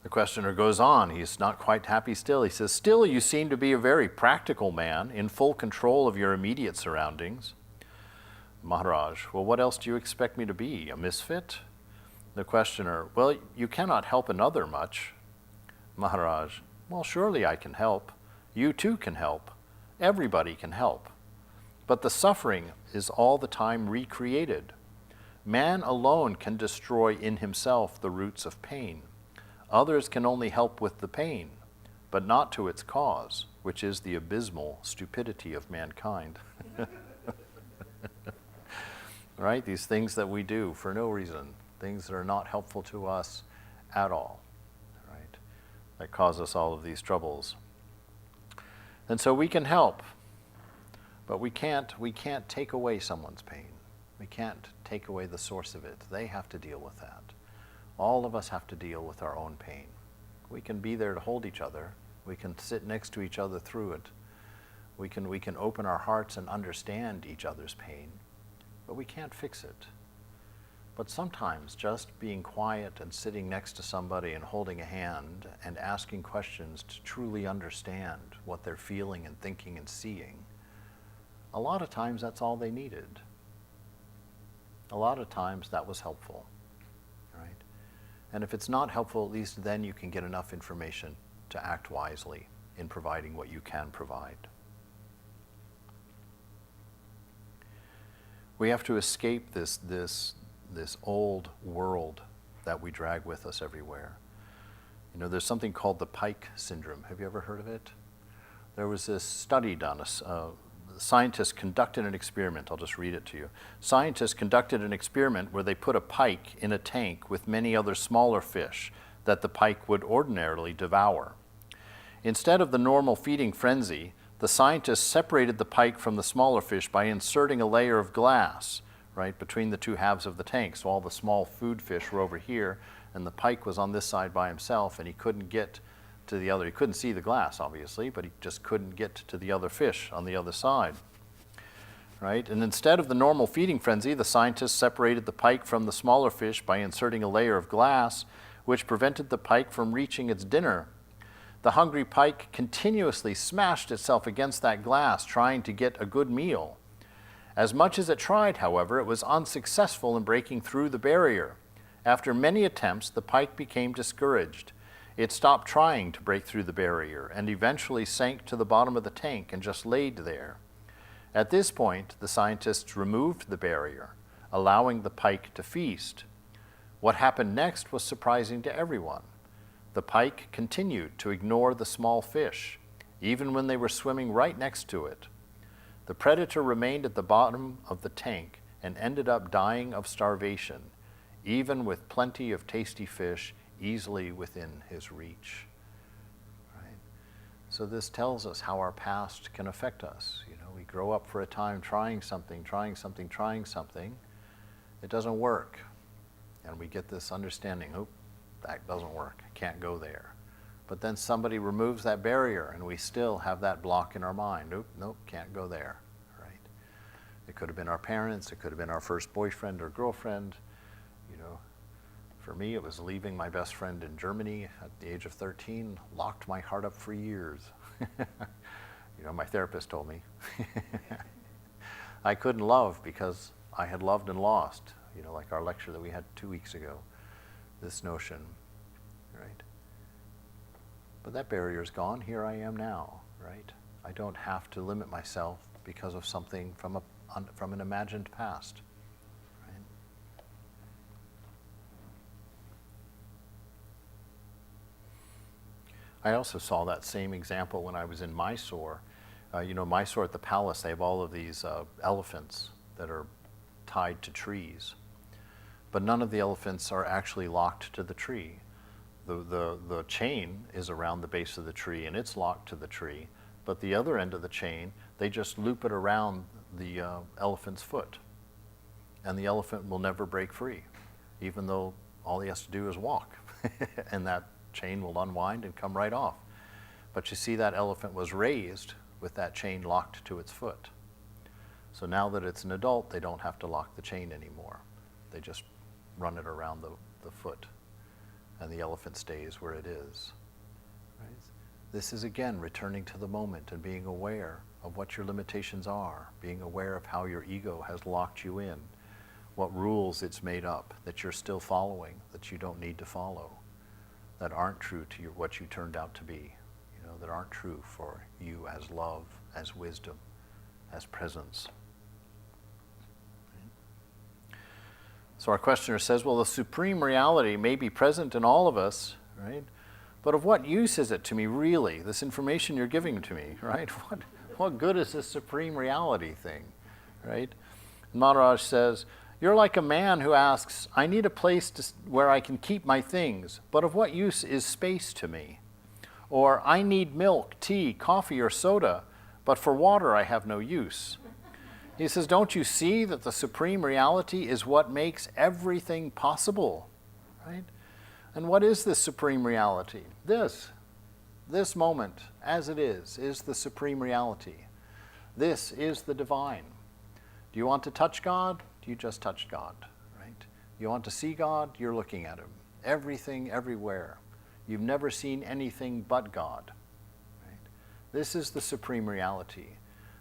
The questioner goes on. He's not quite happy still. He says, "Still, you seem to be a very practical man, in full control of your immediate surroundings." Maharaj, well, what else do you expect me to be, a misfit? The questioner, well, you cannot help another much. Maharaj, well, surely I can help. You too can help. Everybody can help. But the suffering is all the time recreated. Man alone can destroy in himself the roots of pain. Others can only help with the pain, but not to its cause, which is the abysmal stupidity of mankind. Right? These things that we do for no reason, things that are not helpful to us at all, right? That cause us all of these troubles. And so we can help, but we can't take away someone's pain. We can't take away the source of it. They have to deal with that. All of us have to deal with our own pain. We can be there to hold each other. We can sit next to each other through it. We can open our hearts and understand each other's pain, but we can't fix it. But sometimes just being quiet and sitting next to somebody and holding a hand and asking questions to truly understand what they're feeling and thinking and seeing, a lot of times that's all they needed. A lot of times that was helpful, right? And if it's not helpful, at least then you can get enough information to act wisely in providing what you can provide. We have to escape this old world that we drag with us everywhere. You know, there's something called the Pike syndrome. Have you ever heard of it? There was this study done. Scientists conducted an experiment. I'll just read it to you. Scientists conducted an experiment where they put a pike in a tank with many other smaller fish that the pike would ordinarily devour. Instead of the normal feeding frenzy, the scientists separated the pike from the smaller fish by inserting a layer of glass, right, between the two halves of the tank. So all the small food fish were over here, and the pike was on this side by himself, and he couldn't get to the other. He couldn't see the glass, obviously, but he just couldn't get to the other fish on the other side, right? And instead of the normal feeding frenzy, the scientists separated the pike from the smaller fish by inserting a layer of glass, which prevented the pike from reaching its dinner. The hungry pike continuously smashed itself against that glass, trying to get a good meal. As much as it tried, however, it was unsuccessful in breaking through the barrier. After many attempts, the pike became discouraged. It stopped trying to break through the barrier and eventually sank to the bottom of the tank and just laid there. At this point, the scientists removed the barrier, allowing the pike to feast. What happened next was surprising to everyone. The pike continued to ignore the small fish, even when they were swimming right next to it. The predator remained at the bottom of the tank and ended up dying of starvation, even with plenty of tasty fish easily within his reach. Right? So this tells us how our past can affect us. You know, we grow up for a time trying something. It doesn't work. And we get this understanding, oh, that doesn't work, I can't go there. But then somebody removes that barrier and we still have that block in our mind. Nope, can't go there, right? It could have been our parents, it could have been our first boyfriend or girlfriend. You know, for me, it was leaving my best friend in Germany at the age of 13, locked my heart up for years. You know, my therapist told me. I couldn't love because I had loved and lost, you know, like our lecture that we had 2 weeks ago, this notion, right? But that barrier's gone. Here I am now, right? I don't have to limit myself because of something from an imagined past, right? I also saw that same example when I was in Mysore. You know, Mysore at the palace, they have all of these elephants that are tied to trees. But none of the elephants are actually locked to the tree. The chain is around the base of the tree and it's locked to the tree, but the other end of the chain, they just loop it around the elephant's foot. And the elephant will never break free, even though all he has to do is walk. And that chain will unwind and come right off. But you see, that elephant was raised with that chain locked to its foot. So now that it's an adult, they don't have to lock the chain anymore. They just run it around the foot, and the elephant stays where it is. Right? This is, again, returning to the moment and being aware of what your limitations are, being aware of how your ego has locked you in, what rules it's made up that you're still following, that you don't need to follow, that aren't true to what you turned out to be, you know, that aren't true for you as love, as wisdom, as presence. So our questioner says, well, the supreme reality may be present in all of us, right? But of what use is it to me, really, this information you're giving to me, right? What good is this supreme reality thing, right? And Maharaj says, you're like a man who asks, I need a place where I can keep my things, but of what use is space to me? Or I need milk, tea, coffee, or soda, but for water I have no use. He says, don't you see that the supreme reality is what makes everything possible, right? And what is this supreme reality? This moment, as it is the supreme reality. This is the divine. Do you want to touch God? You just touch God, right? You want to see God? You're looking at Him. Everything, everywhere. You've never seen anything but God, right? This is the supreme reality.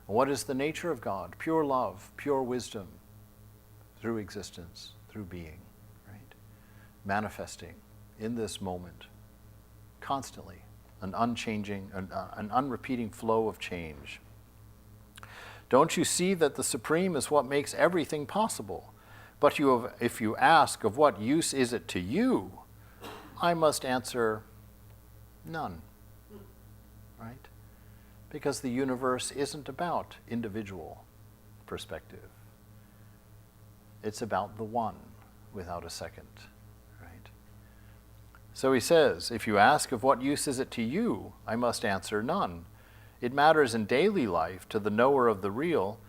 What is the nature of God? Pure love, pure wisdom, through existence, through being, right? Manifesting in this moment, constantly, an unchanging, an unrepeating flow of change. Don't you see that the supreme is what makes everything possible? But if you ask, of what use is it to you? I must answer, none, right? Because the universe isn't about individual perspective. It's about the one without a second, right? So he says, if you ask of what use is it to you, I must answer none. It matters in daily life to the knower of the real.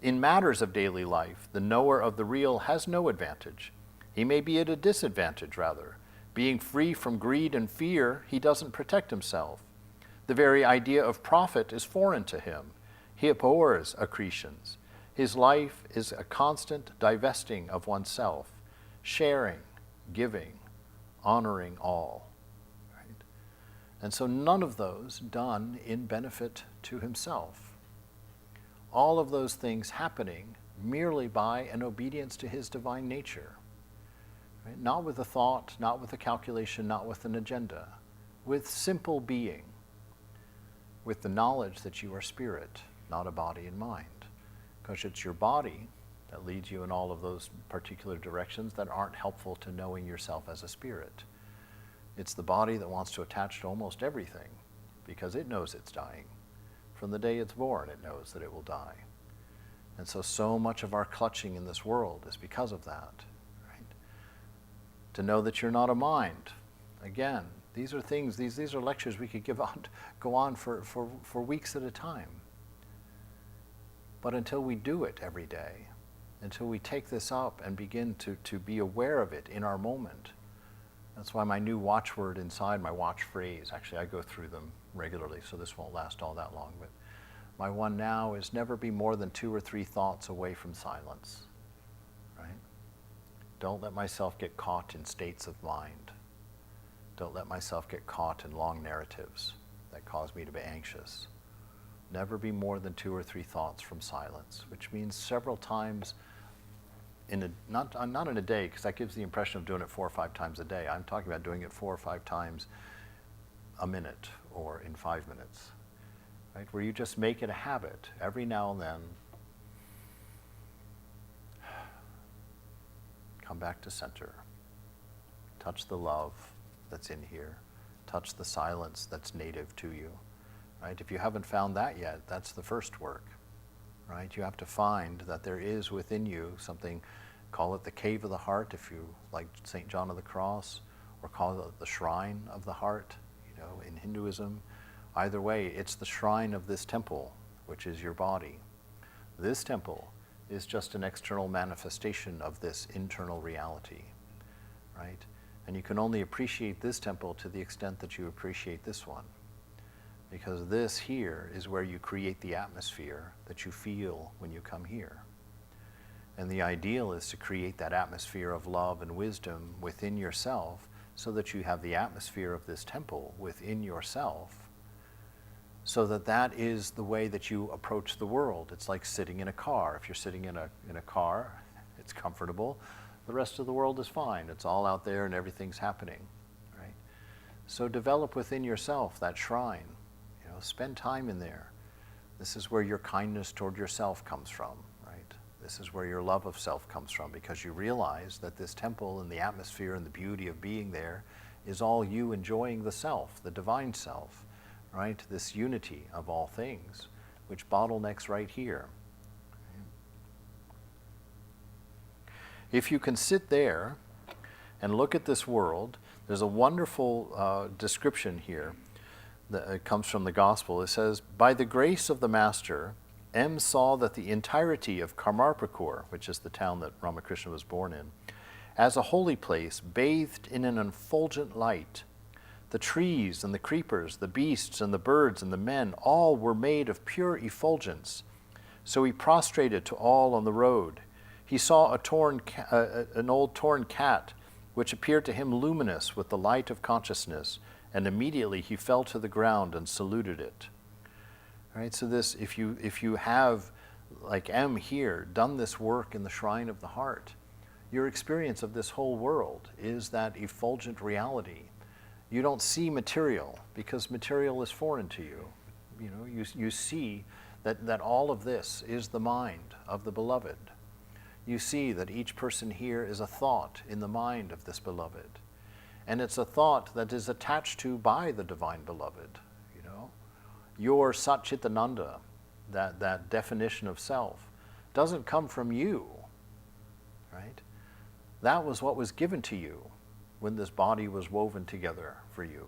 In matters of daily life, the knower of the real has no advantage. He may be at a disadvantage, rather. Being free from greed and fear, he doesn't protect himself. The very idea of profit is foreign to him. He abhors accretions. His life is a constant divesting of oneself, sharing, giving, honoring all. Right? And so none of those done in benefit to himself. All of those things happening merely by an obedience to his divine nature. Right? Not with a thought, not with a calculation, not with an agenda. With simple being. With the knowledge that you are spirit, not a body and mind. Because it's your body that leads you in all of those particular directions that aren't helpful to knowing yourself as a spirit. It's the body that wants to attach to almost everything because it knows it's dying. From the day it's born, it knows that it will die. And so much of our clutching in this world is because of that. Right? To know that you're not a mind. Again, these are things, these are lectures we could go on for weeks at a time. But until we do it every day, until we take this up and begin to be aware of it in our moment. That's why my new watchword inside, my watch phrase, actually I go through them regularly, so this won't last all that long, but my one now is never be more than 2 or 3 thoughts away from silence. Right? Don't let myself get caught in states of mind. Don't let myself get caught in long narratives that cause me to be anxious. Never be more than 2 or 3 thoughts from silence, which means several times not in a day, because that gives the impression of doing it 4 or 5 times a day. I'm talking about doing it 4 or 5 times a minute or in 5 minutes, right? Where you just make it a habit every now and then. Come back to center. Touch the love that's in here. Touch the silence that's native to you, right? If you haven't found that yet, that's the first work. Right? You have to find that there is within you something, call it the cave of the heart if you like St. John of the Cross, or call it the shrine of the heart, in Hinduism. Either way, it's the shrine of this temple, which is your body. This temple is just an external manifestation of this internal reality, right? And you can only appreciate this temple to the extent that you appreciate this one. Because this here is where you create the atmosphere that you feel when you come here. And the ideal is to create that atmosphere of love and wisdom within yourself so that you have the atmosphere of this temple within yourself, so that that is the way that you approach the world. It's like sitting in a car. If you're sitting in a car, it's comfortable. The rest of the world is fine. It's all out there and everything's happening, right? So develop within yourself that shrine. Spend time in there. This is where your kindness toward yourself comes from, right? This is where your love of self comes from, because you realize that this temple and the atmosphere and the beauty of being there is all you enjoying the self, the divine self, right? This unity of all things, which bottlenecks right here. If you can sit there and look at this world, there's a wonderful description here. It comes from the gospel. It says, by the grace of the Master, M saw that the entirety of Karmarpur, which is the town that Ramakrishna was born in, as a holy place, bathed in an effulgent light. The trees and the creepers, the beasts and the birds and the men, all were made of pure effulgence. So he prostrated to all on the road. He saw an old torn cat, which appeared to him luminous with the light of consciousness, and immediately he fell to the ground and saluted it. All right, so this, if you have, like M here, done this work in the shrine of the heart, your experience of this whole world is that effulgent reality. You don't see material because material is foreign to you. You see that all of this is the mind of the beloved. You see that each person here is a thought in the mind of this beloved. And it's a thought that is attached to by the divine beloved. Your Satchitananda, that definition of self, doesn't come from you, right? That was what was given to you when this body was woven together for you.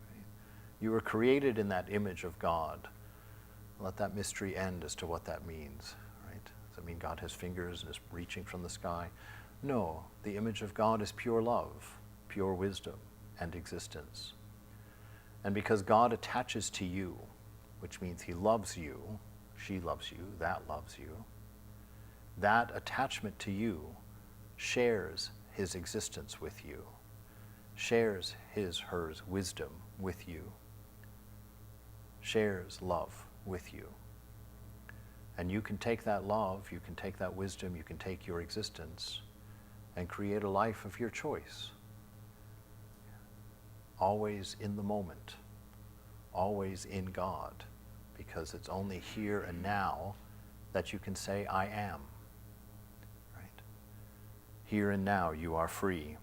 Right? You were created in that image of God. Let that mystery end as to what that means, right? Does that mean God has fingers and is reaching from the sky? No, the image of God is pure love, pure wisdom, and existence. And because God attaches to you, which means he loves you, she loves you, that loves you, that attachment to you shares his existence with you, shares her wisdom with you, shares love with you. And you can take that love, you can take that wisdom, you can take your existence, and create a life of your choice. Always in the moment, always in God, because it's only here and now that you can say, I am. Right? Here and now you are free.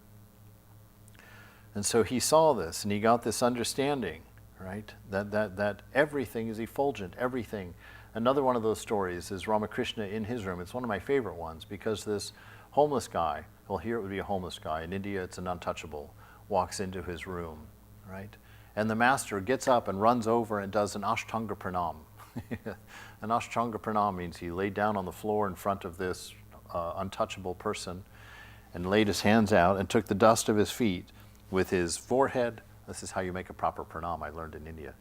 And so he saw this, and he got this understanding, right? That everything is effulgent, everything. Another one of those stories is Ramakrishna in his room. It's one of my favorite ones, because this homeless guy, well, here it would be a homeless guy. In India, it's an untouchable, walks into his room, right? And the master gets up and runs over and does an Ashtanga Pranam. An Ashtanga Pranam means he laid down on the floor in front of this untouchable person and laid his hands out and took the dust of his feet with his forehead. This is how you make a proper pranam, I learned in India.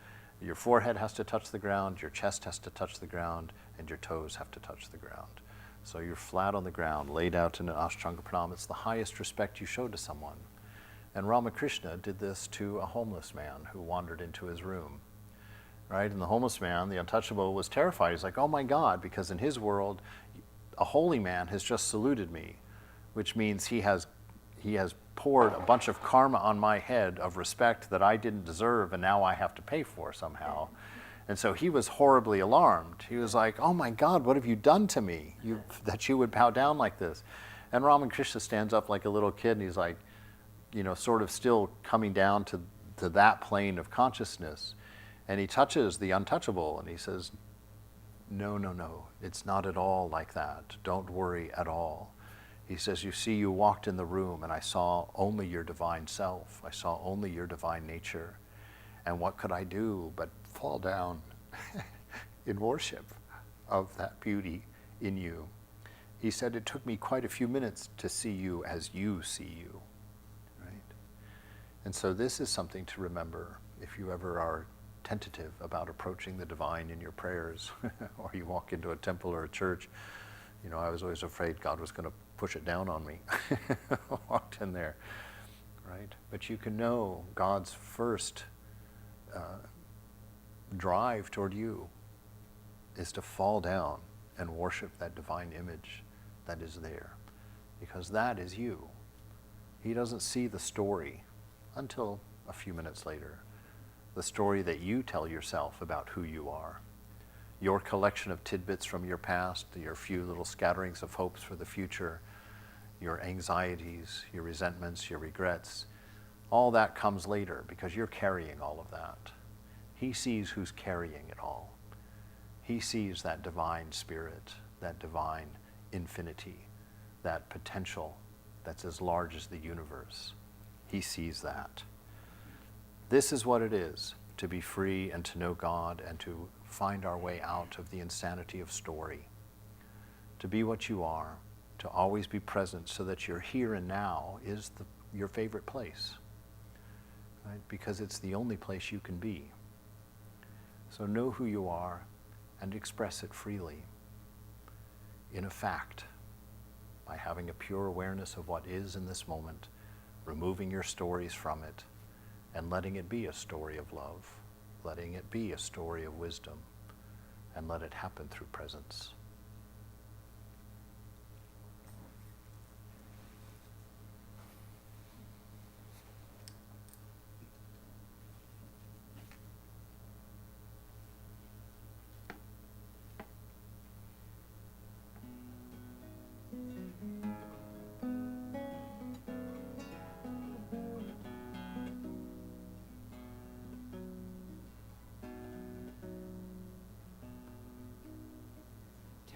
Your forehead has to touch the ground, your chest has to touch the ground, and your toes have to touch the ground. So you're flat on the ground, laid out in an Ashtanga Pranam. It's the highest respect you show to someone. And Ramakrishna did this to a homeless man who wandered into his room. Right? And the homeless man, the untouchable, was terrified. He's like, oh my God, because in his world, a holy man has just saluted me, which means he has poured a bunch of karma on my head of respect that I didn't deserve, and now I have to pay for somehow. And so he was horribly alarmed. He was like, oh my God, what have you done to me that you would bow down like this? And Ramakrishna stands up like a little kid, and he's like, sort of still coming down to that plane of consciousness. And he touches the untouchable, and he says, no, it's not at all like that. Don't worry at all. He says, you see, you walked in the room and I saw only your divine self. I saw only your divine nature. And what could I do but fall down in worship of that beauty in you? He said, it took me quite a few minutes to see you as you see you. Right? And so this is something to remember if you ever are tentative about approaching the divine in your prayers, or you walk into a temple or a church. I was always afraid God was going to push it down on me. Walked in there, right? But you can know God's first drive toward you is to fall down and worship that divine image that is there, because that is you. He doesn't see the story until a few minutes later, the story that you tell yourself about who you are. Your collection of tidbits from your past, your few little scatterings of hopes for the future, your anxieties, your resentments, your regrets, all that comes later because you're carrying all of that. He sees who's carrying it all. He sees that divine spirit, that divine infinity, that potential that's as large as the universe. He sees that. This is what it is to be free and to know God and to find our way out of the insanity of story. To be what you are, to always be present so that your here and now is your favorite place, right? Because it's the only place you can be. So know who you are and express it freely in a fact, by having a pure awareness of what is in this moment, removing your stories from it, and letting it be a story of love, letting it be a story of wisdom, and let it happen through presence.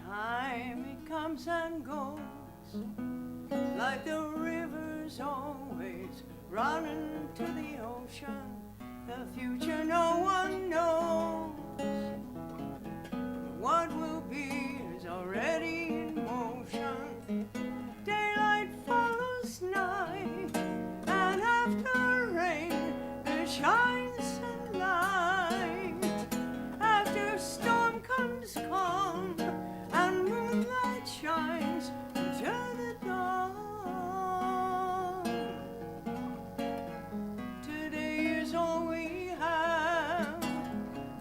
Time it comes and goes, like the rivers always running to the ocean. The future no one knows. What will be is already in motion. Daylight follows night, and after rain there shines sunlight. After storm comes calm, and moonlight shines into the dawn. Today is all we have.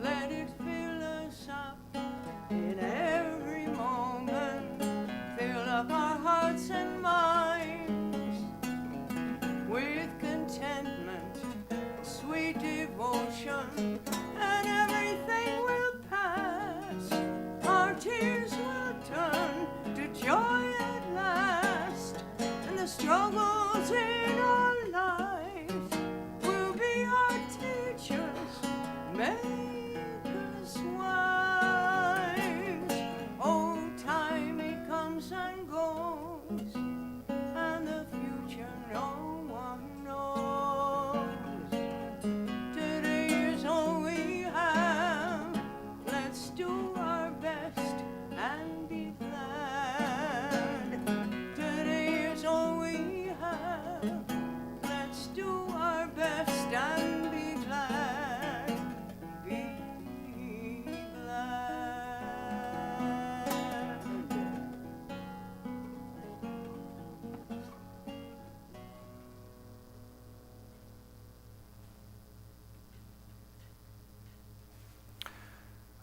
Let it fill us up in every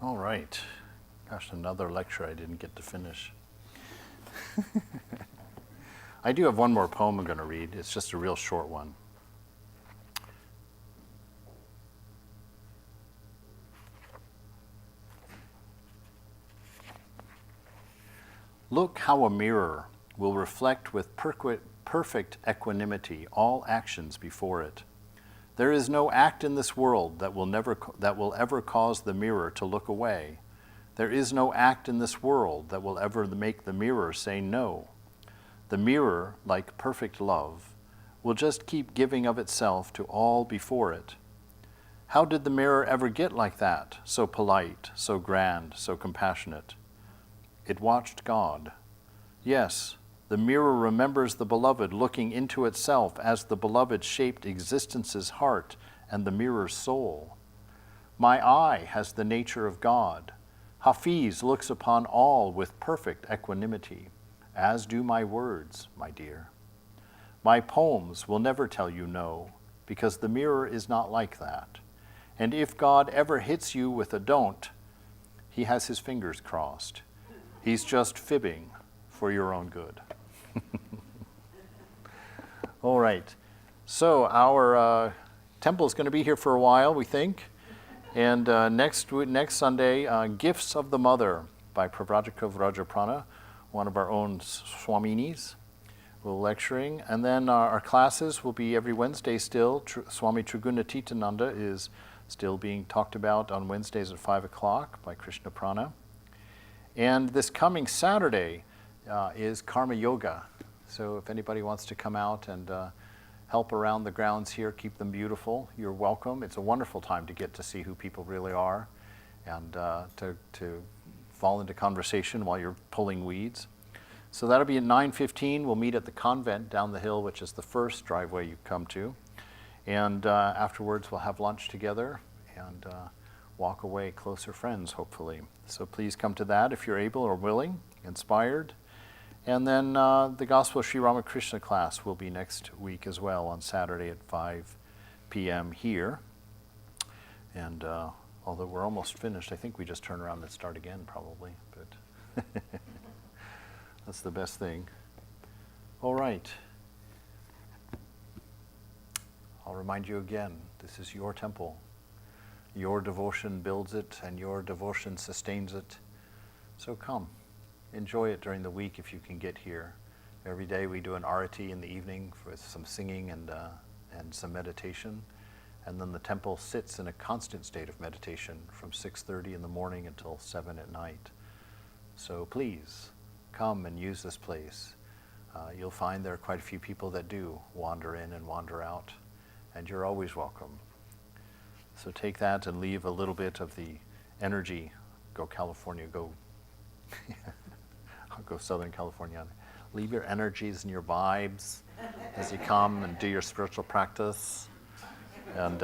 All right. Gosh, another lecture I didn't get to finish. I do have one more poem I'm going to read. It's just a real short one. Look how a mirror will reflect with perfect equanimity all actions before it. There is no act in this world that will ever cause the mirror to look away. There is no act in this world that will ever make the mirror say no. The mirror, like perfect love, will just keep giving of itself to all before it. How did the mirror ever get like that, so polite, so grand, so compassionate? It watched God. Yes, the mirror remembers the beloved looking into itself as the beloved shaped existence's heart and the mirror's soul. My eye has the nature of God. Hafiz looks upon all with perfect equanimity, as do my words, my dear. My poems will never tell you no, because the mirror is not like that. And if God ever hits you with a don't, he has his fingers crossed. He's just fibbing for your own good. All right. So our temple is going to be here for a while, we think. And next Sunday, Gifts of the Mother by Pravrajakov Rajaprana, one of our own Swaminis, will lecturing. And then our classes will be every Wednesday still. Swami Trigunatitananda is still being talked about on Wednesdays at 5 o'clock by Krishna Prana. And this coming Saturday is Karma Yoga. So if anybody wants to come out and help around the grounds here, keep them beautiful, you're welcome. It's a wonderful time to get to see who people really are and to fall into conversation while you're pulling weeds. So that'll be at 9:15. We'll meet at the convent down the hill, which is the first driveway you come to. And afterwards, we'll have lunch together and walk away closer friends, hopefully. So please come to that if you're able or willing, inspired. And then the Gospel of Sri Ramakrishna class will be next week as well on Saturday at 5 p.m. here. And although we're almost finished, I think we just turn around and start again probably. But that's the best thing. All right. I'll remind you again, this is your temple. Your devotion builds it and your devotion sustains it. So come. Enjoy it during the week if you can get here. Every day we do an arati in the evening with some singing and some meditation. And then the temple sits in a constant state of meditation from 6:30 in the morning until 7 at night. So please come and use this place. You'll find there are quite a few people that do wander in and wander out, and you're always welcome. So take that and leave a little bit of the energy. Go California, go. I'll go Southern California. Leave your energies and your vibes as you come and do your spiritual practice. And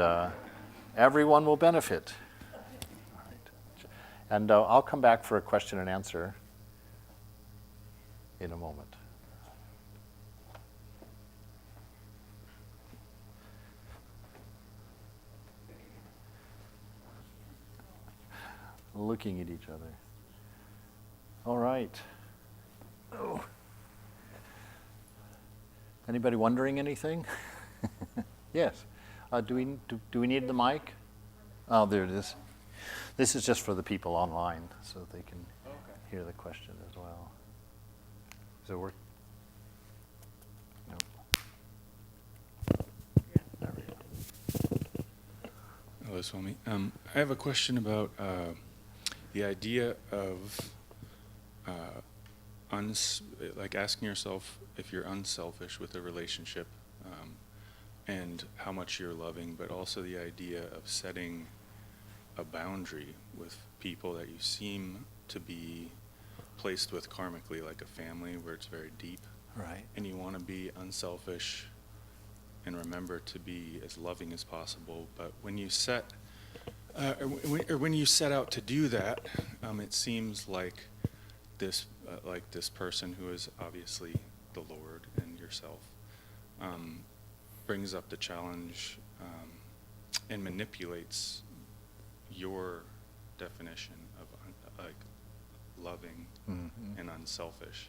everyone will benefit. All right. And I'll come back for a question and answer in a moment. Looking at each other. All right. Oh. Anybody wondering anything? Yes. Do we need the mic? Oh, there it is. This is just for the people online, so they can hear the question as well. Does it work? No. There we go. Hello, Swami. I have a question about the idea of like asking yourself if you're unselfish with a relationship and how much you're loving, but also the idea of setting a boundary with people that you seem to be placed with karmically, like a family where it's very deep. Right. And you want to be unselfish and remember to be as loving as possible. But when you set when you set out to do that, it seems like this person who is obviously the Lord and yourself brings up the challenge and manipulates your definition of like loving Mm-hmm. and unselfish,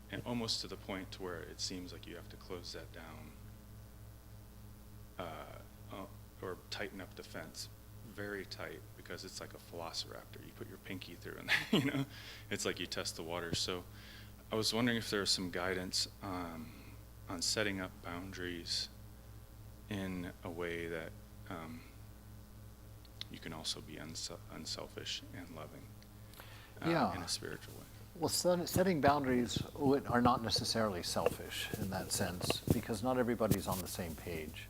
and almost to the point to where it seems like you have to close that down or tighten up the fence very tight, because it's like a velociraptor. You put your pinky through and you know, it's like you test the water. So I was wondering if there was some guidance on setting up boundaries in a way that you can also be unselfish and loving Yeah. in a spiritual way. Well, setting boundaries are not necessarily selfish in that sense, because not everybody's on the same page.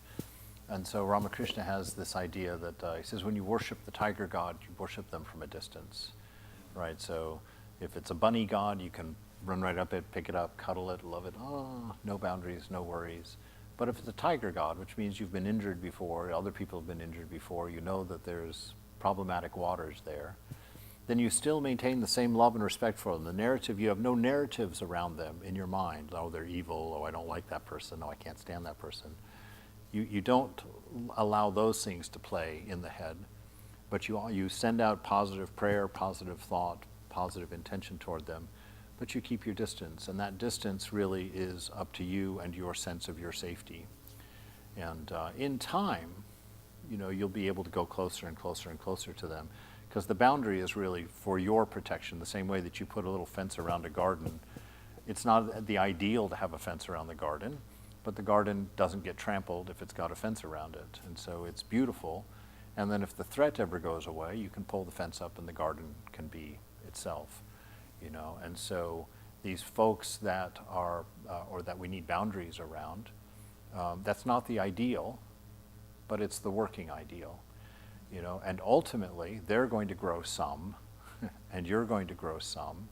And so Ramakrishna has this idea that he says when you worship the tiger god, you worship them from a distance, right? So if it's a bunny god, you can run right up it, pick it up, cuddle it, love it. Oh, no boundaries, no worries. But if it's a tiger god, which means you've been injured before, other people have been injured before, you know that there's problematic waters there, then you still maintain the same love and respect for them. The narrative, you have no narratives around them in your mind. Oh, they're evil. Oh, I don't like that person. Oh, I can't stand that person. You don't allow those things to play in the head, but you send out positive prayer, positive thought, positive intention toward them, but you keep your distance, and that distance really is up to you and your sense of your safety. And in time, you'll be able to go closer and closer and closer to them, because the boundary is really for your protection, the same way that you put a little fence around a garden. It's not the ideal to have a fence around the garden, but the garden doesn't get trampled if it's got a fence around it. And so it's beautiful. And then if the threat ever goes away, you can pull the fence up and the garden can be itself, And so these folks that are, or that we need boundaries around, that's not the ideal, but it's the working ideal, And ultimately, they're going to grow some, and you're going to grow some,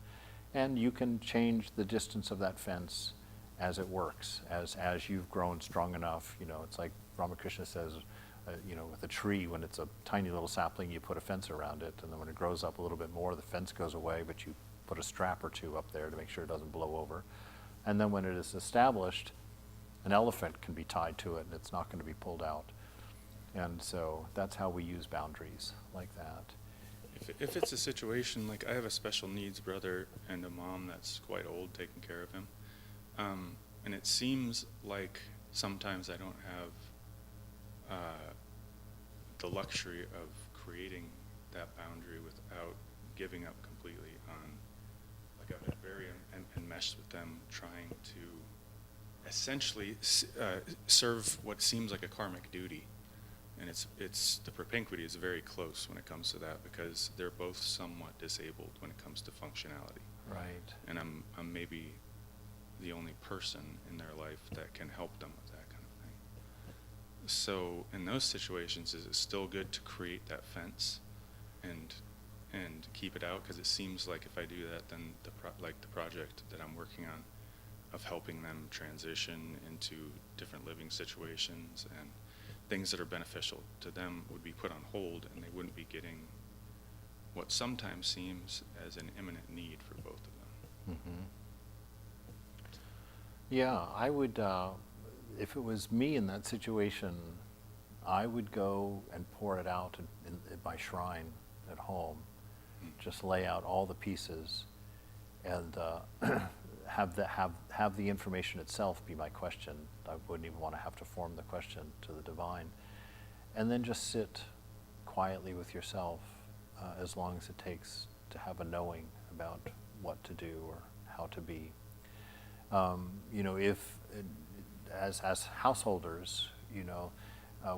and you can change the distance of that fence as it works, as you've grown strong enough. It's like Ramakrishna says, with a tree, when it's a tiny little sapling, you put a fence around it, and then when it grows up a little bit more, the fence goes away, but you put a strap or two up there to make sure it doesn't blow over. And then when it is established, an elephant can be tied to it, and it's not going to be pulled out. And so that's how we use boundaries, like that. If it's a situation, like I have a special needs brother and a mom that's quite old taking care of him, and it seems like sometimes I don't have the luxury of creating that boundary without giving up completely on, like I've been very enmeshed with them, trying to essentially serve what seems like a karmic duty. And it's the propinquity is very close when it comes to that, because they're both somewhat disabled when it comes to functionality. Right. And I'm maybe the only person in their life that can help them with that kind of thing. So in those situations, is it still good to create that fence and keep it out? Because it seems like if I do that, then the project that I'm working on of helping them transition into different living situations and things that are beneficial to them would be put on hold, and they wouldn't be getting what sometimes seems as an imminent need for both of them. Mm-hmm. Yeah, I would, if it was me in that situation, I would go and pour it out in my shrine at home. Just lay out all the pieces and have the information itself be my question. I wouldn't even want to have to form the question to the divine. And then just sit quietly with yourself as long as it takes to have a knowing about what to do or how to be. If as householders,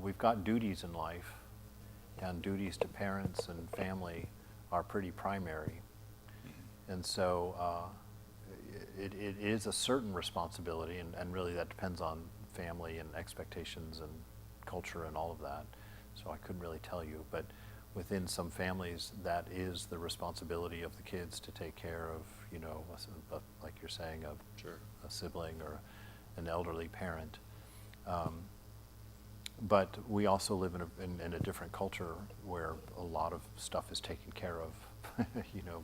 we've got duties in life, and duties to parents and family are pretty primary. And so it is a certain responsibility, and really that depends on family and expectations and culture and all of that. So I couldn't really tell you, but within some families, that is the responsibility of the kids to take care of, like you're saying, Sure. a sibling or an elderly parent. But we also live in a different culture where a lot of stuff is taken care of,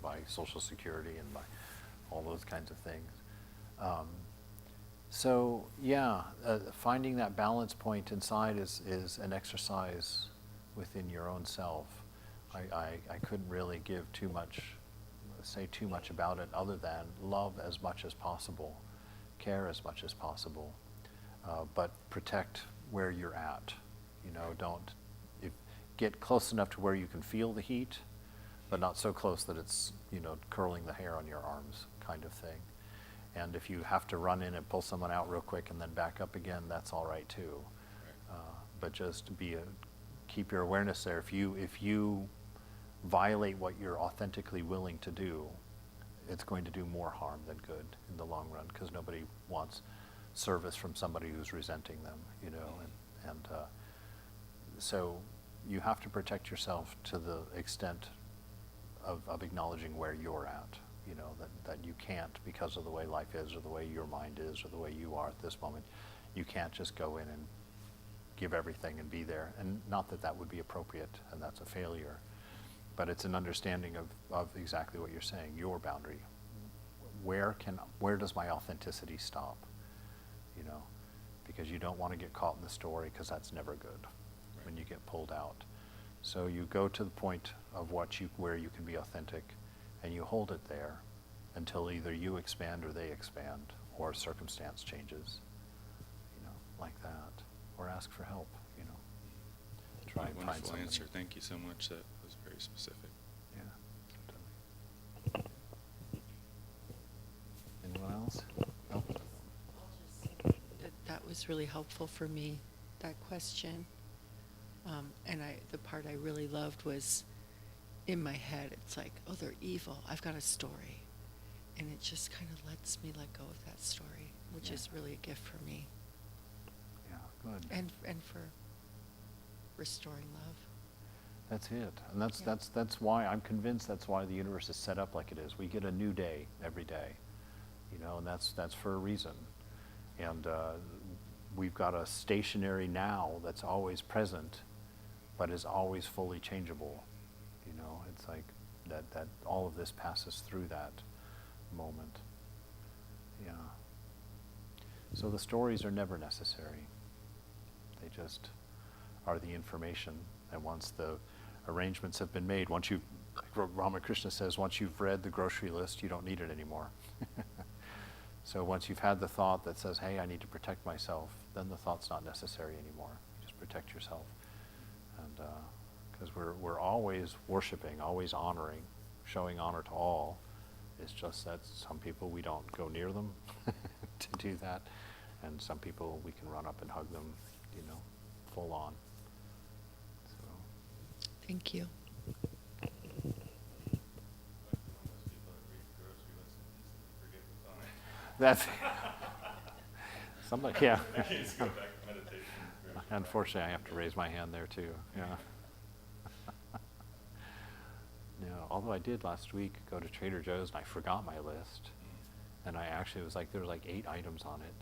by Social Security and by all those kinds of things. Finding that balance point inside is an exercise within your own self. I couldn't really say too much about it other than love as much as possible, care as much as possible, but protect where you're at. You know, get close enough to where you can feel the heat, but not so close that it's, you know, curling the hair on your arms kind of thing. And if you have to run in and pull someone out real quick and then back up again, that's all right too. But just keep your awareness there. If you violate what you're authentically willing to do, it's going to do more harm than good in the long run, because nobody wants service from somebody who's resenting them, you know. And so you have to protect yourself to the extent of acknowledging where you're at, you know, that you can't, because of the way life is or the way your mind is or the way you are at this moment, you can't just go in and give everything and be there. And not that that would be appropriate and that's a failure, but it's an understanding of exactly what you're saying, your boundary. Where does my authenticity stop? You know, because you don't want to get caught in the story, because that's never good when you get pulled out. So you go to the point of where you can be authentic, and you hold it there until either you expand or they expand, or circumstance changes, you know, like that, or ask for help, you know. Try and find Wonderful something. answer. Thank you so much. That was very specific. Yeah. Totally. Anyone else? No? That was really helpful for me, that question. And the part I really loved was, in my head, it's like, oh, they're evil. I've got a story. And it just kind of lets me let go of that story, which is really a gift for me. Yeah, good. And for restoring love. That's it. And Yeah. that's why I'm convinced that's why the universe is set up like it is. We get a new day every day, you know, and that's for a reason. And we've got a stationary now that's always present, but is always fully changeable. You know, it's like that all of this passes through that moment. Yeah. So the stories are never necessary. They just are the information. And once the arrangements have been made, like Ramakrishna says, once you've read the grocery list, you don't need it anymore. So once you've had the thought that says, hey, I need to protect myself, then the thought's not necessary anymore. You just protect yourself. And because we're always worshiping, always honoring, showing honor to all. It's just that some people, we don't go near them to do that. And some people, we can run up and hug them, you know, full on. So. Thank you. That's somebody, yeah. Unfortunately, I have to raise my hand there too. Yeah. Yeah. Although I did last week go to Trader Joe's and I forgot my list, and I actually there was like 8 items on it.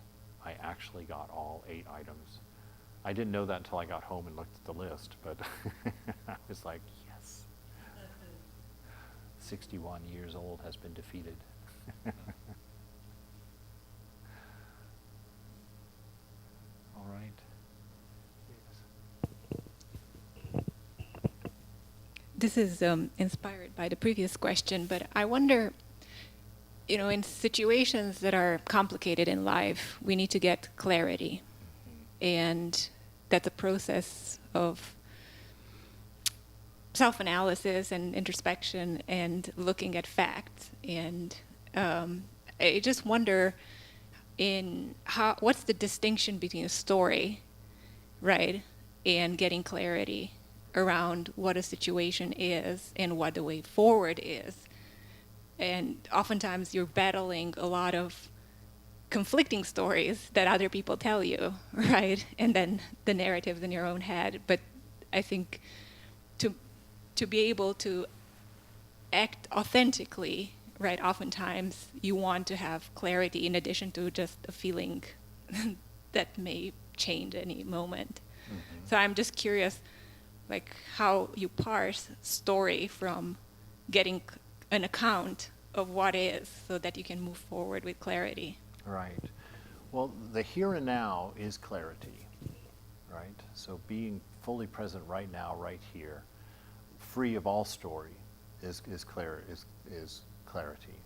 I actually got all 8 items. I didn't know that until I got home and looked at the list, but I was like, yes. 61 years old has been defeated. All right. Yes. This is inspired by the previous question, but I wonder, you know, in situations that are complicated in life, we need to get clarity. And that's a process of self-analysis and introspection and looking at facts. And I just wonder, what's the distinction between a story, right, and getting clarity around what a situation is and what the way forward is. And oftentimes you're battling a lot of conflicting stories that other people tell you, right? And then the narratives in your own head. But I think to be able to act authentically, right, oftentimes you want to have clarity in addition to just a feeling that may change any moment. Mm-hmm. So I'm just curious, like, how you parse story from getting an account of what is so that you can move forward with clarity. Right. Well, the here and now is clarity, right? So being fully present right now, right here, free of all story is clarity.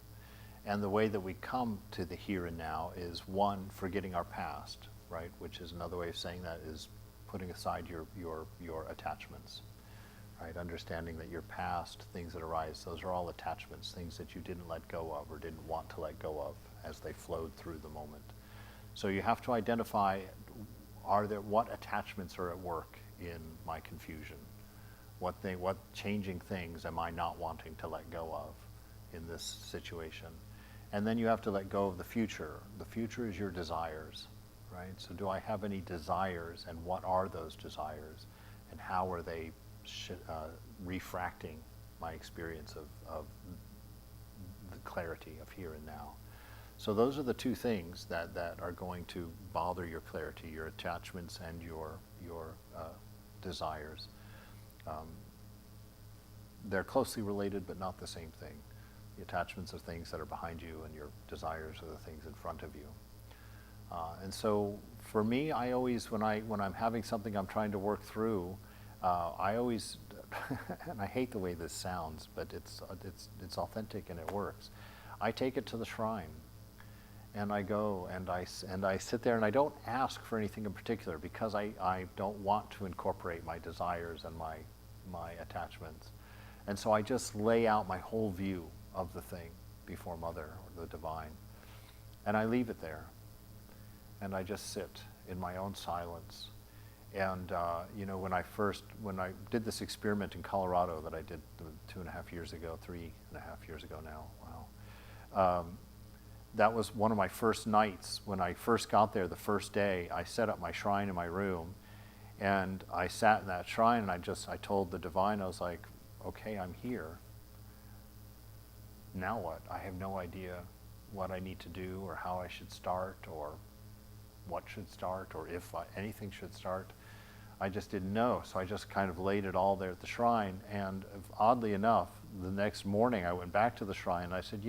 And the way that we come to the here and now is, one, forgetting our past, right? Which is another way of saying that is putting aside your attachments, right? Understanding that your past, things that arise, those are all attachments, things that you didn't let go of or didn't want to let go of as they flowed through the moment. So you have to identify, what attachments are at work in my confusion? What changing things am I not wanting to let go of in this situation? And then you have to let go of the future. The future is your desires, right? So do I have any desires, and what are those desires, and how are they refracting my experience of the clarity of here and now? So those are the two things that are going to bother your clarity: your attachments and your desires. They're closely related, but not the same thing. The attachments are things that are behind you, and your desires are the things in front of you. And so, for me, I always, when I'm having something I'm trying to work through, I always, and I hate the way this sounds, but it's authentic and it works. I take it to the shrine, and I go and I sit there, and I don't ask for anything in particular, because I don't want to incorporate my desires and my attachments. And so I just lay out my whole view of the thing before Mother or the Divine. And I leave it there. And I just sit in my own silence. And, when I did this experiment in Colorado that I did 2.5 years ago, 3.5 years ago now, wow. That was one of my first nights. When I first got there, the first day, I set up my shrine in my room. And I sat in that shrine, and I told the Divine, I was like, okay, I'm here. Now what? I have no idea what I need to do, or how I should start, or what should start, or if anything should start. I just didn't know. So I just kind of laid it all there at the shrine. And oddly enough, the next morning I went back to the shrine, and I said,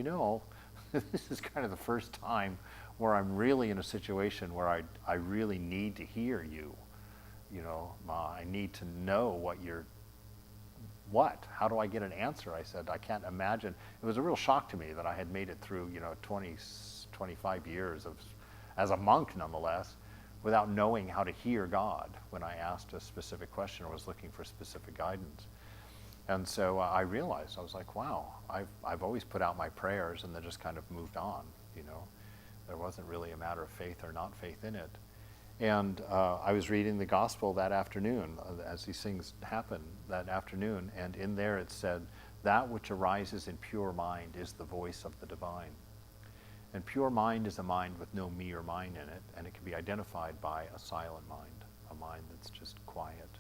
this is kind of the first time where I'm really in a situation where I really need to hear you. I need to know how do I get an answer? I said, I can't imagine. It was a real shock to me that I had made it through, 25 years as a monk nonetheless, without knowing how to hear God when I asked a specific question or was looking for specific guidance. And so I realized, I was like, wow, I've always put out my prayers and then just kind of moved on, There wasn't really a matter of faith or not faith in it. And I was reading the gospel that afternoon, as these things happened that afternoon, and in there it said, that which arises in pure mind is the voice of the Divine. And pure mind is a mind with no me or mine in it, and it can be identified by a silent mind, a mind that's just quiet.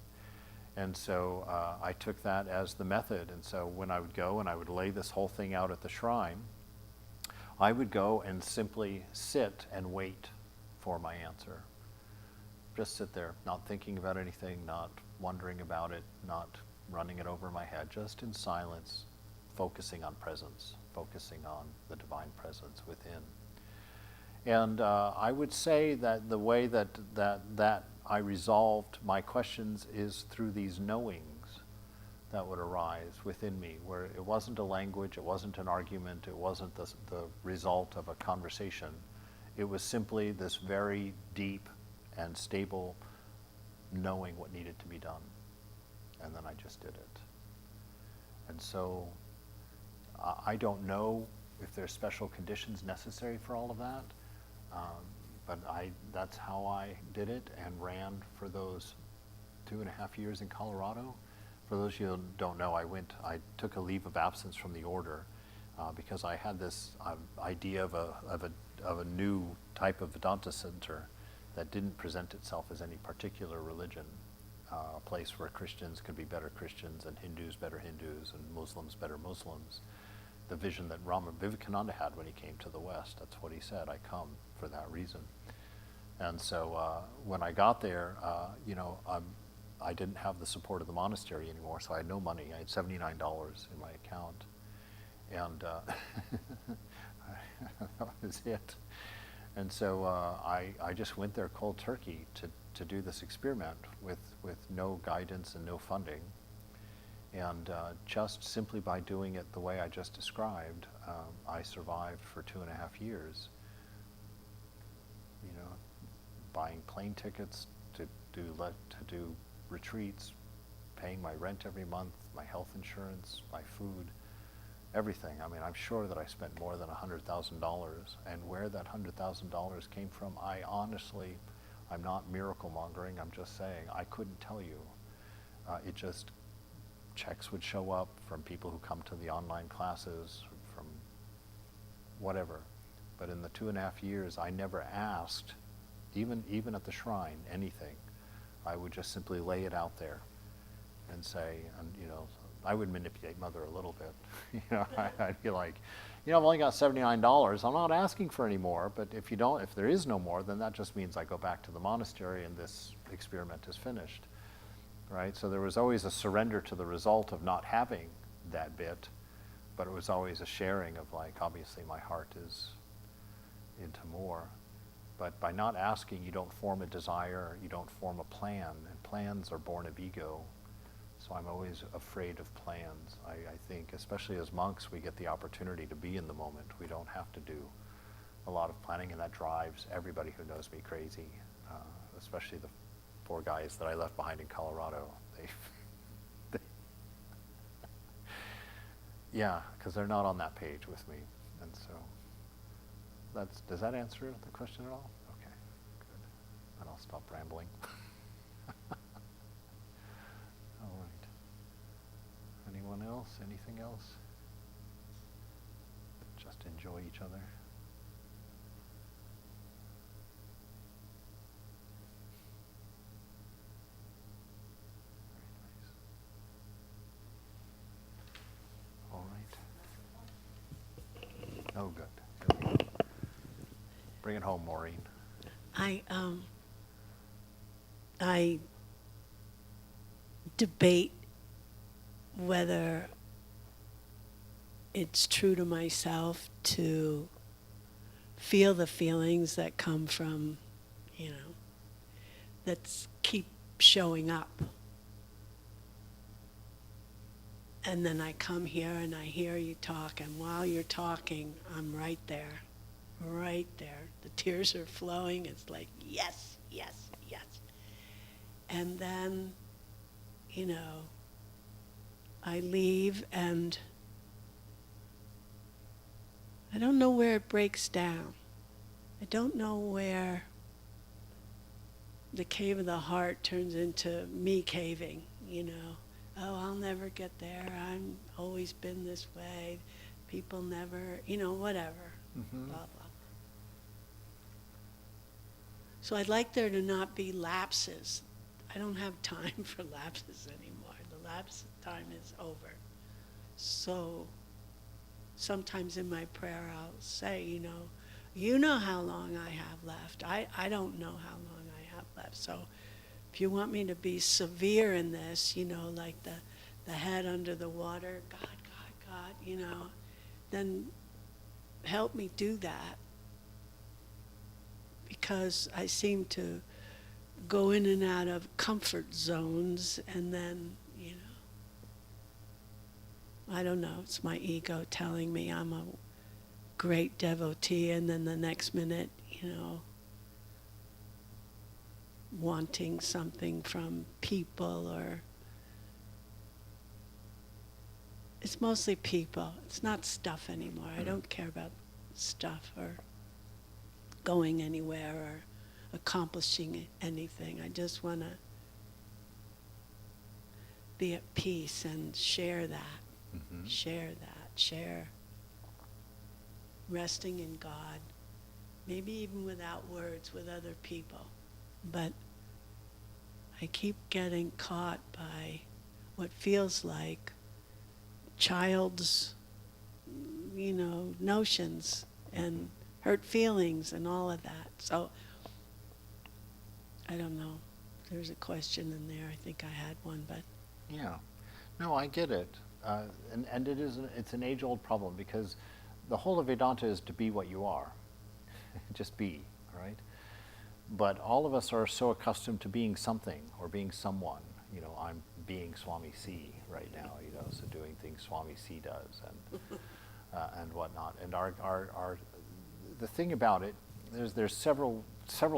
And so I took that as the method. And so when I would go and I would lay this whole thing out at the shrine, I would go and simply sit and wait for my answer. Just sit there, not thinking about anything, not wondering about it, not running it over my head, just in silence, focusing on presence, focusing on the Divine presence within. And I would say that the way that I resolved my questions is through these knowings that would arise within me, where it wasn't a language, it wasn't an argument, it wasn't the result of a conversation. It was simply this very deep and stable knowing what needed to be done. And then I just did it. And so I don't know if there's special conditions necessary for all of that, but that's how I did it and ran for those 2.5 years in Colorado. For those of you who don't know, I took a leave of absence from the order because I had this idea of a new type of Vedanta center that didn't present itself as any particular religion, a place where Christians could be better Christians and Hindus better Hindus and Muslims better Muslims. The vision that Rama Vivekananda had when he came to the West, that's what he said, I come for that reason. And so when I got there, I didn't have the support of the monastery anymore, so I had no money. I had $79 in my account. And that was it. And so I just went there cold turkey to do this experiment with no guidance and no funding. And just simply by doing it the way I just described, I survived for 2.5 years. You know, buying plane tickets to do retreats, paying my rent every month, my health insurance, my food, everything. I mean, I'm sure that I spent more than $100,000, and where that $100,000 came from, I honestly, I'm not miracle mongering, I'm just saying, I couldn't tell you. It just, checks would show up from people who come to the online classes, from whatever. But in the 2.5 years, I never asked, even at the shrine, anything. I would just simply lay it out there and say, and you know, I would manipulate Mother a little bit. You know, I'd be like, you know, I've only got $79. I'm not asking for any more, but if there is no more, then that just means I go back to the monastery and this experiment is finished, right? So there was always a surrender to the result of not having that bit, but it was always a sharing of like, obviously my heart is into more. But by not asking, you don't form a desire, you don't form a plan, and plans are born of ego. So I'm always afraid of plans. I think, especially as monks, we get the opportunity to be in the moment. We don't have to do a lot of planning, and that drives everybody who knows me crazy, especially the 4 guys that I left behind in Colorado. Yeah, because they're not on that page with me. And so, does that answer the question at all? Okay, good. And I'll stop rambling. All right. Anyone else? Anything else? Just enjoy each other. Very nice. All right. Oh, good. Here we go. Bring it home, Maureen. I debate whether it's true to myself to feel the feelings that come from, you know, that keep showing up. And then I come here and I hear you talk, and while you're talking, I'm right there. Right there. The tears are flowing. It's like, yes, yes, yes. And then, you know, I leave and I don't know where it breaks down. I don't know where the cave of the heart turns into me caving, you know. Oh, I'll never get there. I'm always been this way. People never, you know, whatever. Mm-hmm. Blah, blah. So I'd like there to not be lapses. I don't have time for lapses anymore. The lapse time is over. So sometimes in my prayer I'll say, you know how long I have left. I don't know how long I have left. So if you want me to be severe in this, you know, like the head under the water, God, you know, then help me do that. Because I seem to go in and out of comfort zones, and then, you know, I don't know, it's my ego telling me I'm a great devotee, and then the next minute, you know, wanting something from people, or it's mostly people. It's not stuff anymore. I don't care about stuff or going anywhere or accomplishing anything. I just want to be at peace and share that. Mm-hmm. Share resting in God, maybe even without words, with other people. But I keep getting caught by what feels like child's, you know, notions and hurt feelings and all of that. So, I don't know. There's a question in there. I think I had one, but... Yeah. No, I get it. And it's an age-old problem, because the whole of Vedanta is to be what you are. Just be, right? But all of us are so accustomed to being something or being someone. You know, I'm being Swami C right now, so doing things Swami C does and whatnot. And the thing about it, there's several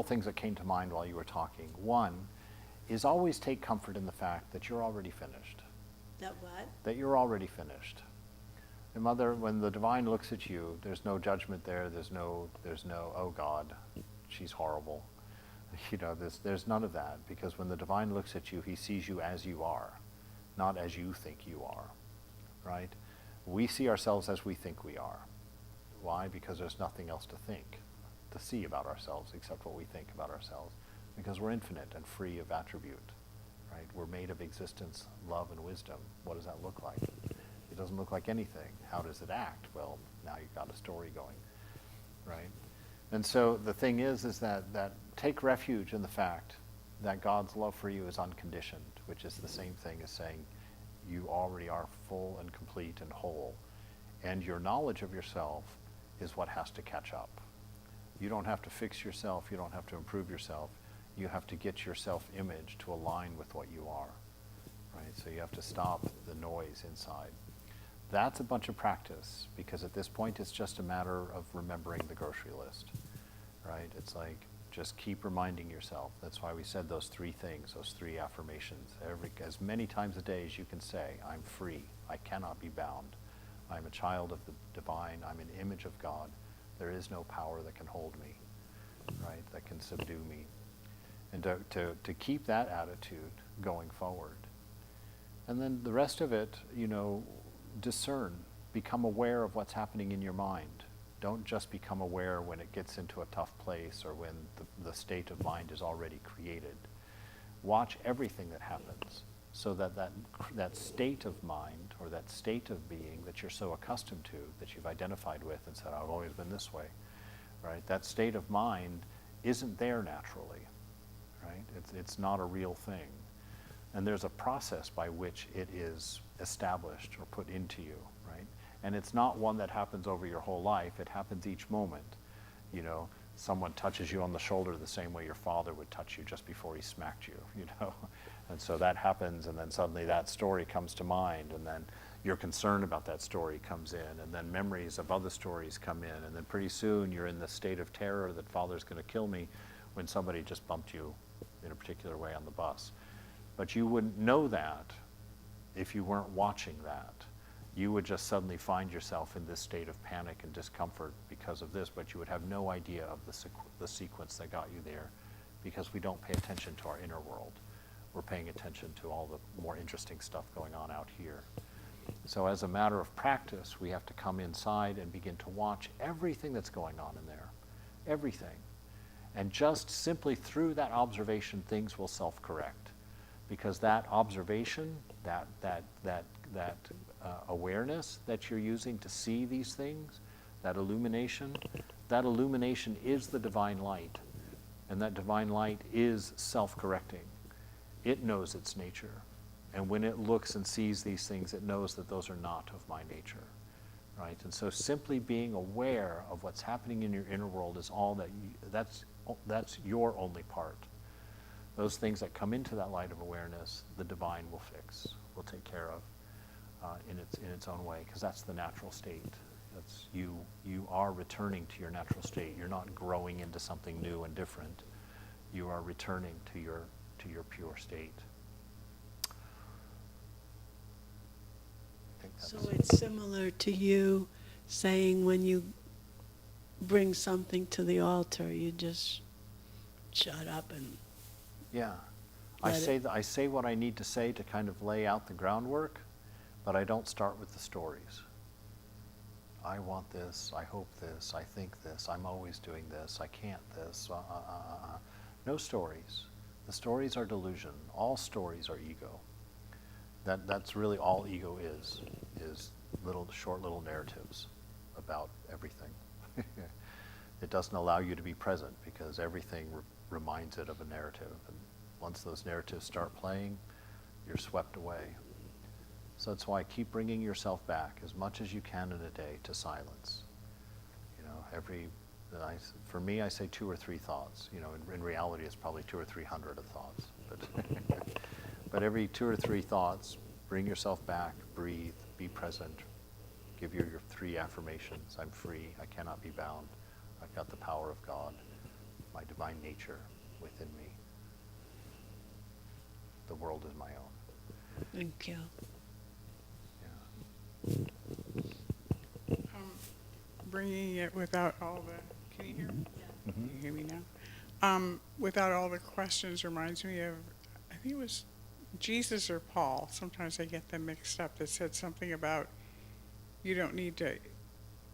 things that came to mind while you were talking. One is always take comfort in the fact that you're already finished. That what? That you're already finished. And Mother, when the divine looks at you, there's no judgment there. There's no, oh God, she's horrible. There's none of that, because when the divine looks at you, he sees you as you are, not as you think you are, right? We see ourselves as we think we are. Why? Because there's nothing else to see about ourselves except what we think about ourselves, because we're infinite and free of attribute, right? We're made of existence, love, and wisdom. What does that look like? It doesn't look like anything. How does it act? Well, now you've got a story going, right? And so the thing is that take refuge in the fact that God's love for you is unconditioned, which is the same thing as saying you already are full and complete and whole. And your knowledge of yourself is what has to catch up. You don't have to fix yourself. You don't have to improve yourself. You have to get your self-image to align with what you are, right? So you have to stop the noise inside. That's a bunch of practice, because at this point it's just a matter of remembering the grocery list, right? It's like, just keep reminding yourself. That's why we said those three things, those three affirmations. As many times a day as you can say, I'm free, I cannot be bound, I'm a child of the divine, I'm an image of God, there is no power that can hold me, right, that can subdue me. And to keep that attitude going forward. And then the rest of it, discern, become aware of what's happening in your mind. Don't just become aware when it gets into a tough place or when the state of mind is already created. Watch everything that happens, so that state of mind or that state of being that you're so accustomed to, that you've identified with and said, I've always been this way, right? That state of mind isn't there naturally, right? It's not a real thing. And there's a process by which it is established or put into you, right? And it's not one that happens over your whole life. It happens each moment. Someone touches you on the shoulder the same way your father would touch you just before he smacked you, And so that happens, and then suddenly that story comes to mind, and then your concern about that story comes in, and then memories of other stories come in, and then pretty soon you're in the state of terror that father's going to kill me when somebody just bumped you in a particular way on the bus. But you wouldn't know that if you weren't watching that. You would just suddenly find yourself in this state of panic and discomfort because of this, but you would have no idea of the sequence that got you there, because we don't pay attention to our inner world. We're paying attention to all the more interesting stuff going on out here. So as a matter of practice, we have to come inside and begin to watch everything that's going on in there, everything. And just simply through that observation, things will self-correct. Because that observation, that awareness that you're using to see these things, that illumination is the divine light. And that divine light is self-correcting. It knows its nature. And when it looks and sees these things, it knows that those are not of my nature, right? And so simply being aware of what's happening in your inner world is all that's your only part. Those things that come into that light of awareness, the divine will fix, will take care of in its own way, because that's the natural state. That's you are returning to your natural state. You're not growing into something new and different. You are returning to your pure state. I think that's So it's similar to you saying when you bring something to the altar, you just shut up and yeah. I say what I need to say to kind of lay out the groundwork, but I don't start with the stories. I want this, I hope this, I think this, I'm always doing this, I can't this. No stories. The stories are delusion. All stories are ego. That's really all ego is short little narratives about everything. It doesn't allow you to be present because everything reminds it of a narrative. And once those narratives start playing, you're swept away. So that's why keep bringing yourself back as much as you can in a day to silence. For me, I say 2 or 3 thoughts. In reality, it's probably 200 or 300 of thoughts. But But every 2 or 3 thoughts, bring yourself back, breathe, be present. Give your 3 affirmations. I'm free, I cannot be bound. I've got the power of God, my divine nature within me. The world is my own. Thank you. Yeah. Bringing it without all the, can you hear me? Can you hear me now? Without all the questions reminds me of, I think it was Jesus or Paul, sometimes I get them mixed up, that said something about you don't need to,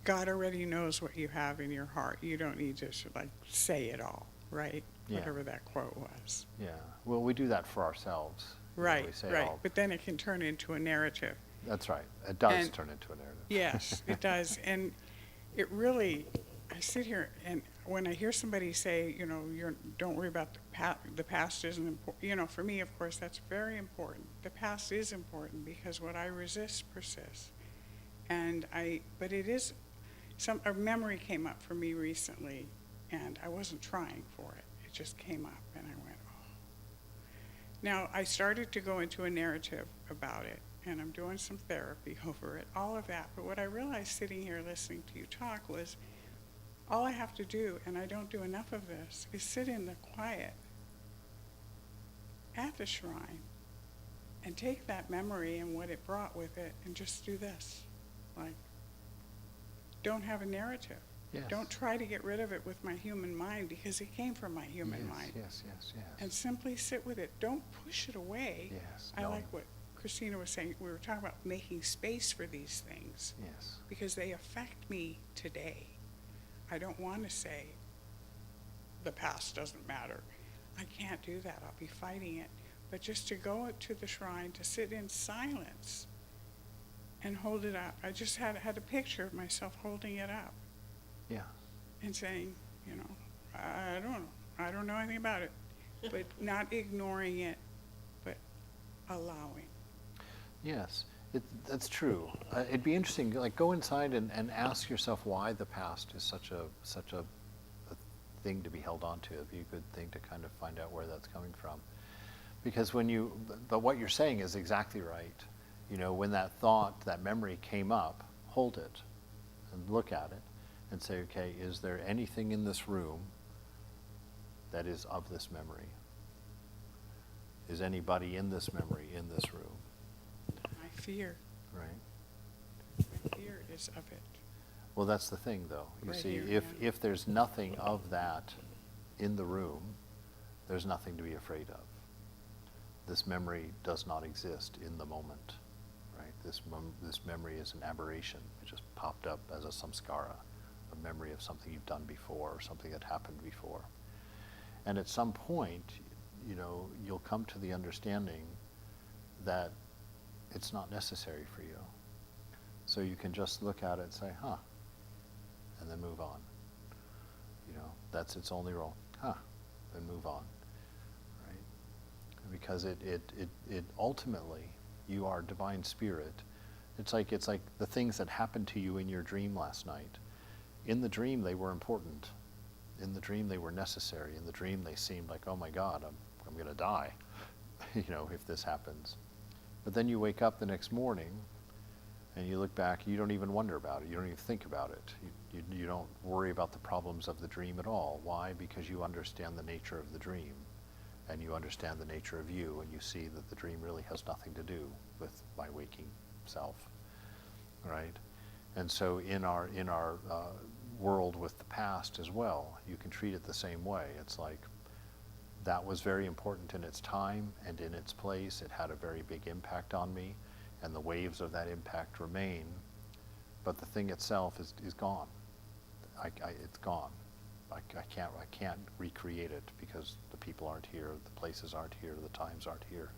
God already knows what you have in your heart. You don't need to like say it all, right? Yeah. Whatever that quote was. Yeah. Well, we do that for ourselves. You know, Right, we say right. all- But then it can turn into a narrative. That's right. It does And- turn into a narrative. Yes, it does. And it really, I sit here and when I hear somebody say, you know, don't worry about the past isn't important. You know, for me, of course, that's very important. The past is important because what I resist persists. But it is, a memory came up for me recently and I wasn't trying for it. It just came up and I went, oh. Now, I started to go into a narrative about it and I'm doing some therapy over it, all of that. But what I realized sitting here listening to you talk was all I have to do, and I don't do enough of this, is sit in the quiet at the shrine and take that memory and what it brought with it and just do this. Like, don't have a narrative. Yes. Don't try to get rid of it with my human mind because it came from my human mind. Yes, yes, yes. And simply sit with it. Don't push it away. Yes. I No. like what Christina was saying. We were talking about making space for these things Yes. because they affect me today. I don't want to say the past doesn't matter. I can't do that. I'll be fighting it. But just to go to the shrine, to sit in silence and hold it up. I just had a picture of myself holding it up Yeah. and saying, you know, I don't know. I don't know anything about it. But not ignoring it, but allowing. Yes, that's true. It'd be interesting, like go inside and ask yourself why the past is such a thing to be held on to. It'd be a good thing to kind of find out where that's coming from. Because but what you're saying is exactly right. You know, when that thought, that memory came up, hold it and look at it and say, okay, is there anything in this room that is of this memory? Is anybody in this memory in this room? My fear. Right. My fear is of it. Well, that's the thing, though. You Right see, here, if yeah. if there's nothing of that in the room, there's nothing to be afraid of. This memory does not exist in the moment, right? This memory is an aberration. It just popped up as a samskara, a memory of something you've done before or something that happened before. And at some point, you know, you'll come to the understanding that it's not necessary for you. So you can just look at it and say, huh, and then move on. You know, that's its only role. Huh, then move on. Right? Because it ultimately, you are divine spirit. It's like the things that happened to you in your dream last night. In the dream, they were important. In the dream, they were necessary. In the dream, they seemed like, oh my God, I'm going to die, you know, if this happens. But then you wake up the next morning and you look back, you don't even wonder about it. You don't even think about it. You don't worry about the problems of the dream at all. Why? Because you understand the nature of the dream and you understand the nature of you and you see that the dream really has nothing to do with my waking self, right? And so in our world with the past as well, you can treat it the same way. It's like, that was very important in its time and in its place. It had a very big impact on me, and the waves of that impact remain, but the thing itself is gone. It's gone. I can't recreate it because the people aren't here, the places aren't here, the times aren't here,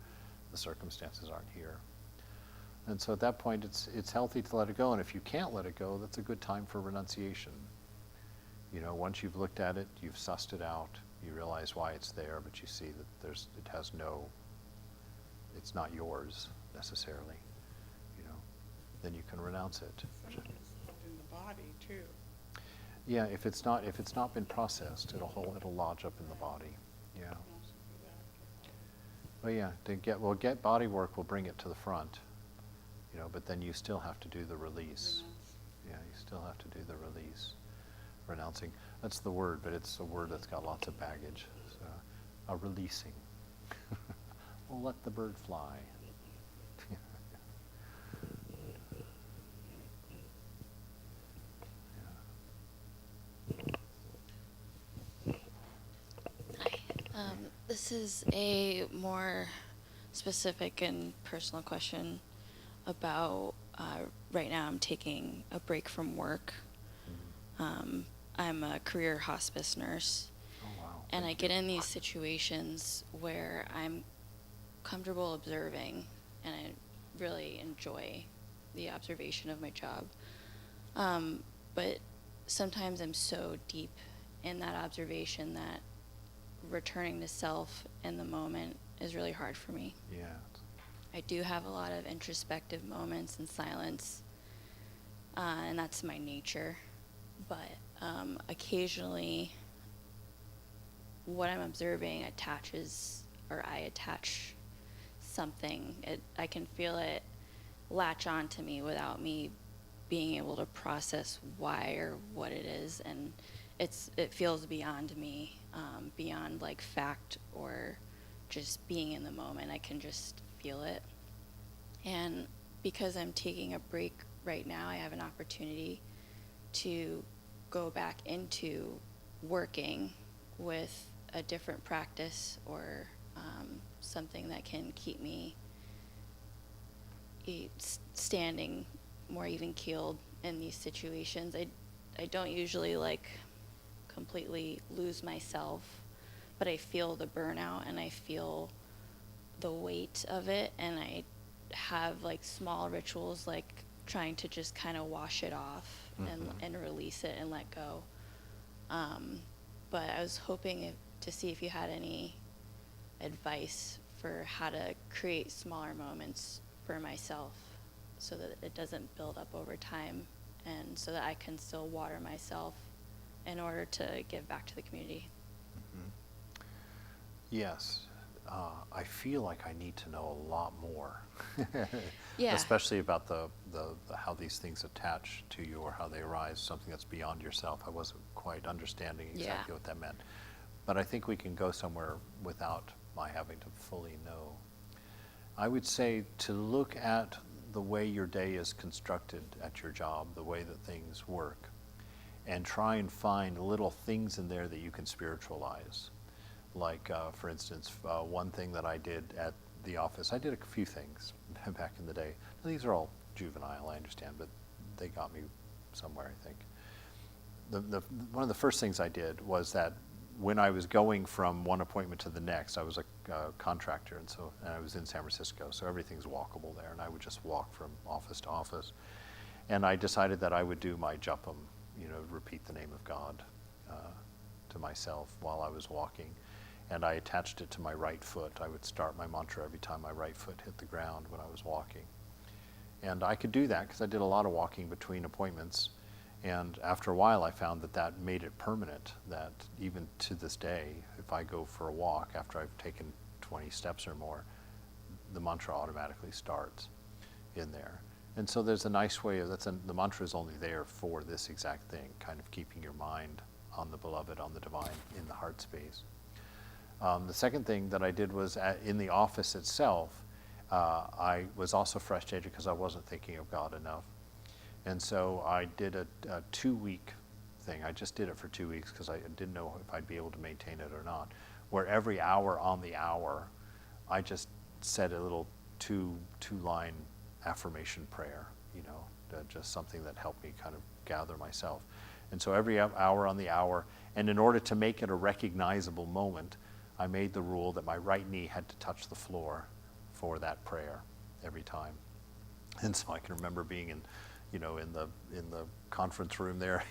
the circumstances aren't here. And so at that point, it's healthy to let it go, and if you can't let it go, that's a good time for renunciation. You know, once you've looked at it, you've sussed it out, you realize why it's there, but you see that it's not yours necessarily, you know, then you can renounce it. Some of it's held in the body too. Yeah, if it's not been processed, it'll lodge up in the body. Yeah. Well, yeah, get body work will bring it to the front, but then you still have to do the release. Yeah, you still have to do the release. Renouncing, that's the word, but it's a word that's got lots of baggage. So, a releasing. We'll let the bird fly. This is a more specific and personal question about right now I'm taking a break from work. I'm a career hospice nurse. Oh, wow. And I Thank get you. in these situations where I'm comfortable observing and I really enjoy the observation of my job. But sometimes I'm so deep in that observation that returning to self in the moment is really hard for me. Yeah. I do have a lot of introspective moments in silence, and that's my nature. But occasionally, what I'm observing I attach something. I can feel it latch onto me without me being able to process why or what it is, and it feels beyond me, beyond like fact or just being in the moment. I can just feel it. And because I'm taking a break right now, I have an opportunity to go back into working with a different practice or something that can keep me standing more even keeled in these situations. I don't usually completely lose myself, but I feel the burnout and I feel the weight of it, and I have small rituals trying to just kind of wash it off and release it and let go. But I was hoping to see if you had any advice for how to create smaller moments for myself so that it doesn't build up over time and so that I can still water myself in order to give back to the community. Yes. I feel like I need to know a lot more. Yeah. Especially about the how these things attach to you or how they arise, something that's beyond yourself. I wasn't quite understanding exactly what that meant. But I think we can go somewhere without my having to fully know. I would say to look at the way your day is constructed at your job, the way that things work, and try and find little things in there that you can spiritualize. Like, for instance, one thing that I did at the office, I did a few things back in the day. These are all juvenile, I understand, but they got me somewhere, I think. One of the first things I did was that when I was going from one appointment to the next, I was a contractor, and I was in San Francisco, so everything's walkable there, and I would just walk from office to office. And I decided that I would do my japam, repeat the name of God to myself while I was walking. And I attached it to my right foot. I would start my mantra every time my right foot hit the ground when I was walking. And I could do that because I did a lot of walking between appointments. And after a while, I found that made it permanent, that even to this day, if I go for a walk after I've taken 20 steps or more, the mantra automatically starts in there. And so there's a nice way the mantra is only there for this exact thing, kind of keeping your mind on the beloved, on the divine, in the heart space. The second thing that I did was in the office itself, I was also frustrated because I wasn't thinking of God enough. And so I did a 2-week thing. I just did it for 2 weeks because I didn't know if I'd be able to maintain it or not, where every hour on the hour, I just said a little two-line affirmation prayer, just something that helped me kind of gather myself. And so every hour on the hour, and in order to make it a recognizable moment, I made the rule that my right knee had to touch the floor for that prayer every time. And so I can remember being in the conference room there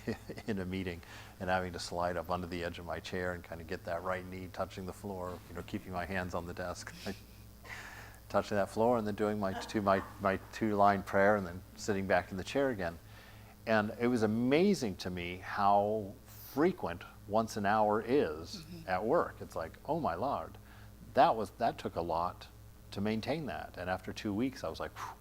in a meeting and having to slide up under the edge of my chair and kind of get that right knee touching the floor, keeping my hands on the desk, touching that floor, and then doing my two-line prayer and then sitting back in the chair again. And it was amazing to me how frequent once an hour is at work. It's like, oh my Lord, that took a lot to maintain that. And after 2 weeks, I was like, "Phew,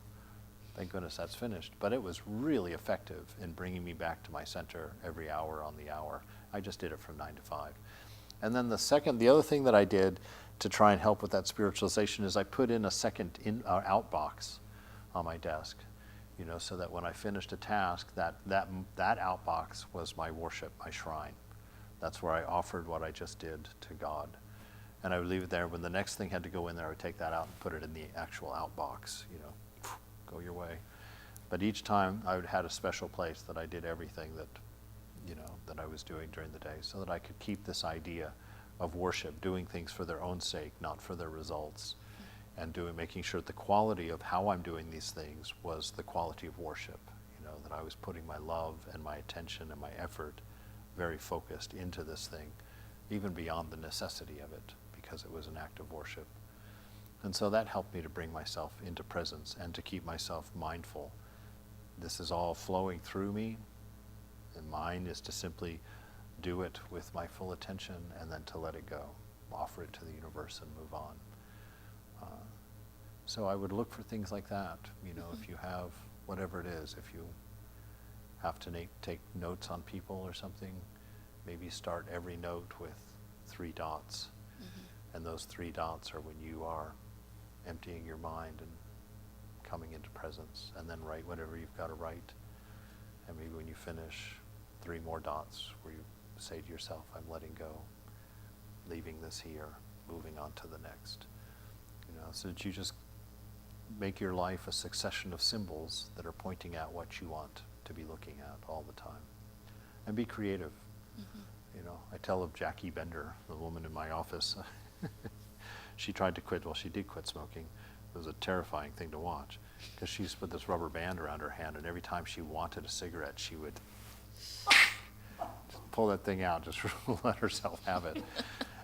thank goodness that's finished." But it was really effective in bringing me back to my center every hour on the hour. I just did it from 9 to 5. And then the other thing that I did to try and help with that spiritualization is I put in a second out box on my desk, so that when I finished a task, that out box was my worship, my shrine. That's where I offered what I just did to God. And I would leave it there. When the next thing had to go in there, I would take that out and put it in the actual out box, go your way. But each time I had a special place that I did everything that I was doing during the day, so that I could keep this idea of worship, doing things for their own sake, not for their results, and making sure that the quality of how I'm doing these things was the quality of worship, that I was putting my love and my attention and my effort very focused into this thing, even beyond the necessity of it, because it was an act of worship. And so that helped me to bring myself into presence and to keep myself mindful. This is all flowing through me, and mine is to simply do it with my full attention and then to let it go, offer it to the universe and move on. So I would look for things like that, if you have whatever it is, if you have to take notes on people or something, maybe start every note with 3 dots. And those 3 dots are when you are emptying your mind and coming into presence, and then write whatever you've got to write. And maybe when you finish, 3 more dots where you say to yourself, I'm letting go, leaving this here, moving on to the next. So that you just make your life a succession of symbols that are pointing at what you want to be looking at all the time. And be creative. I tell of Jackie Bender, the woman in my office. She tried to quit. Well, she did quit smoking. It was a terrifying thing to watch, because she used to put this rubber band around her hand, and every time she wanted a cigarette, she would just pull that thing out, just let herself have it.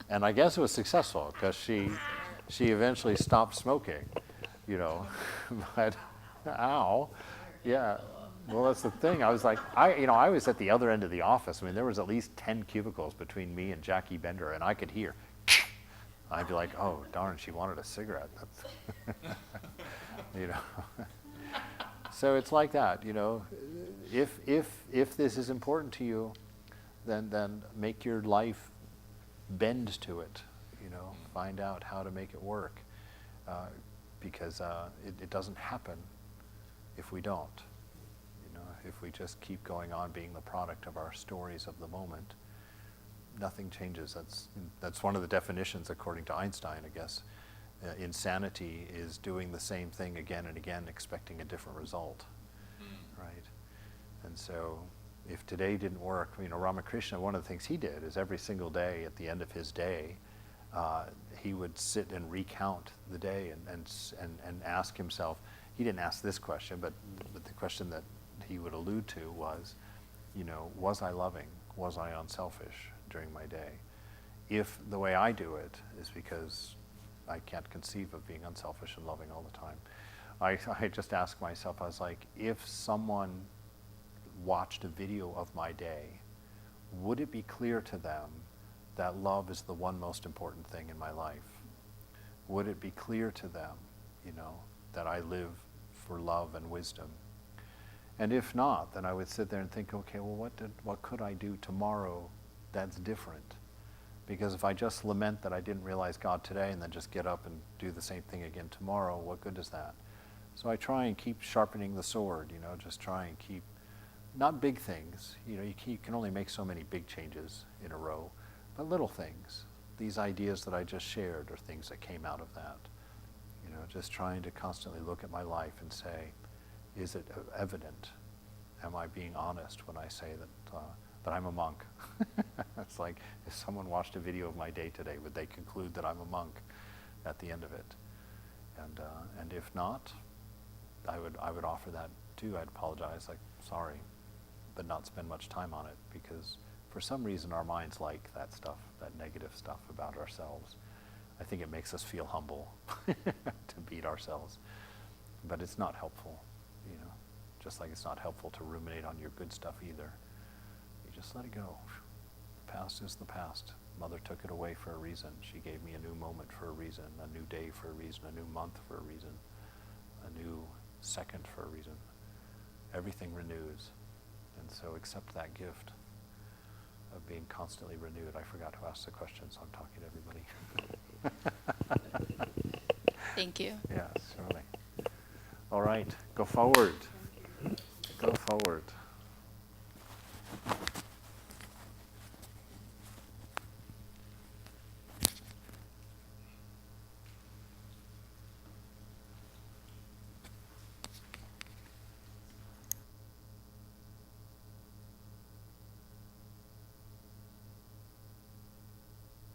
And I guess it was successful, because she eventually stopped smoking, But, ow, yeah. Well, that's the thing. I was like, I was at the other end of the office. I mean, there was at least 10 cubicles between me and Jackie Bender, and I could hear. I'd be like, oh, darn, she wanted a cigarette. That's, So it's like that, If this is important to you, then make your life bend to it, Find out how to make it work, because it doesn't happen if we don't. If we just keep going on being the product of our stories of the moment, nothing changes. That's one of the definitions, according to Einstein, I guess. Insanity is doing the same thing again and again, expecting a different result, right? And so, if today didn't work, Ramakrishna, one of the things he did is every single day, at the end of his day, he would sit and recount the day and ask himself. He didn't ask this question, but the question that he would allude to was, was I loving? Was I unselfish during my day? If the way I do it is because I can't conceive of being unselfish and loving all the time, I just ask myself, I was like, if someone watched a video of my day, would it be clear to them that love is the one most important thing in my life? Would it be clear to them, that I live for love and wisdom? And if not, then I would sit there and think, okay, well, what could I do tomorrow that's different? Because if I just lament that I didn't realize God today and then just get up and do the same thing again tomorrow, what good is that? So I try and keep sharpening the sword, just try and keep, not big things, you can only make so many big changes in a row, but little things. These ideas that I just shared are things that came out of that. Just trying to constantly look at my life and say, is it evident? Am I being honest when I say that I'm a monk? It's like, if someone watched a video of my day today, would they conclude that I'm a monk at the end of it? And if not, I would offer that too. I'd apologize, like, sorry, but not spend much time on it, because for some reason our minds like that stuff, that negative stuff about ourselves. I think it makes us feel humble to beat ourselves, but it's not helpful. Just like it's not helpful to ruminate on your good stuff either. You just let it go. The past is the past. Mother took it away for a reason. She gave me a new moment for a reason, a new day for a reason, a new month for a reason, a new second for a reason. Everything renews. And so accept that gift of being constantly renewed. I forgot to ask the question, so I'm talking to everybody. Thank you. Yes, surely. All right, go forward. Go forward.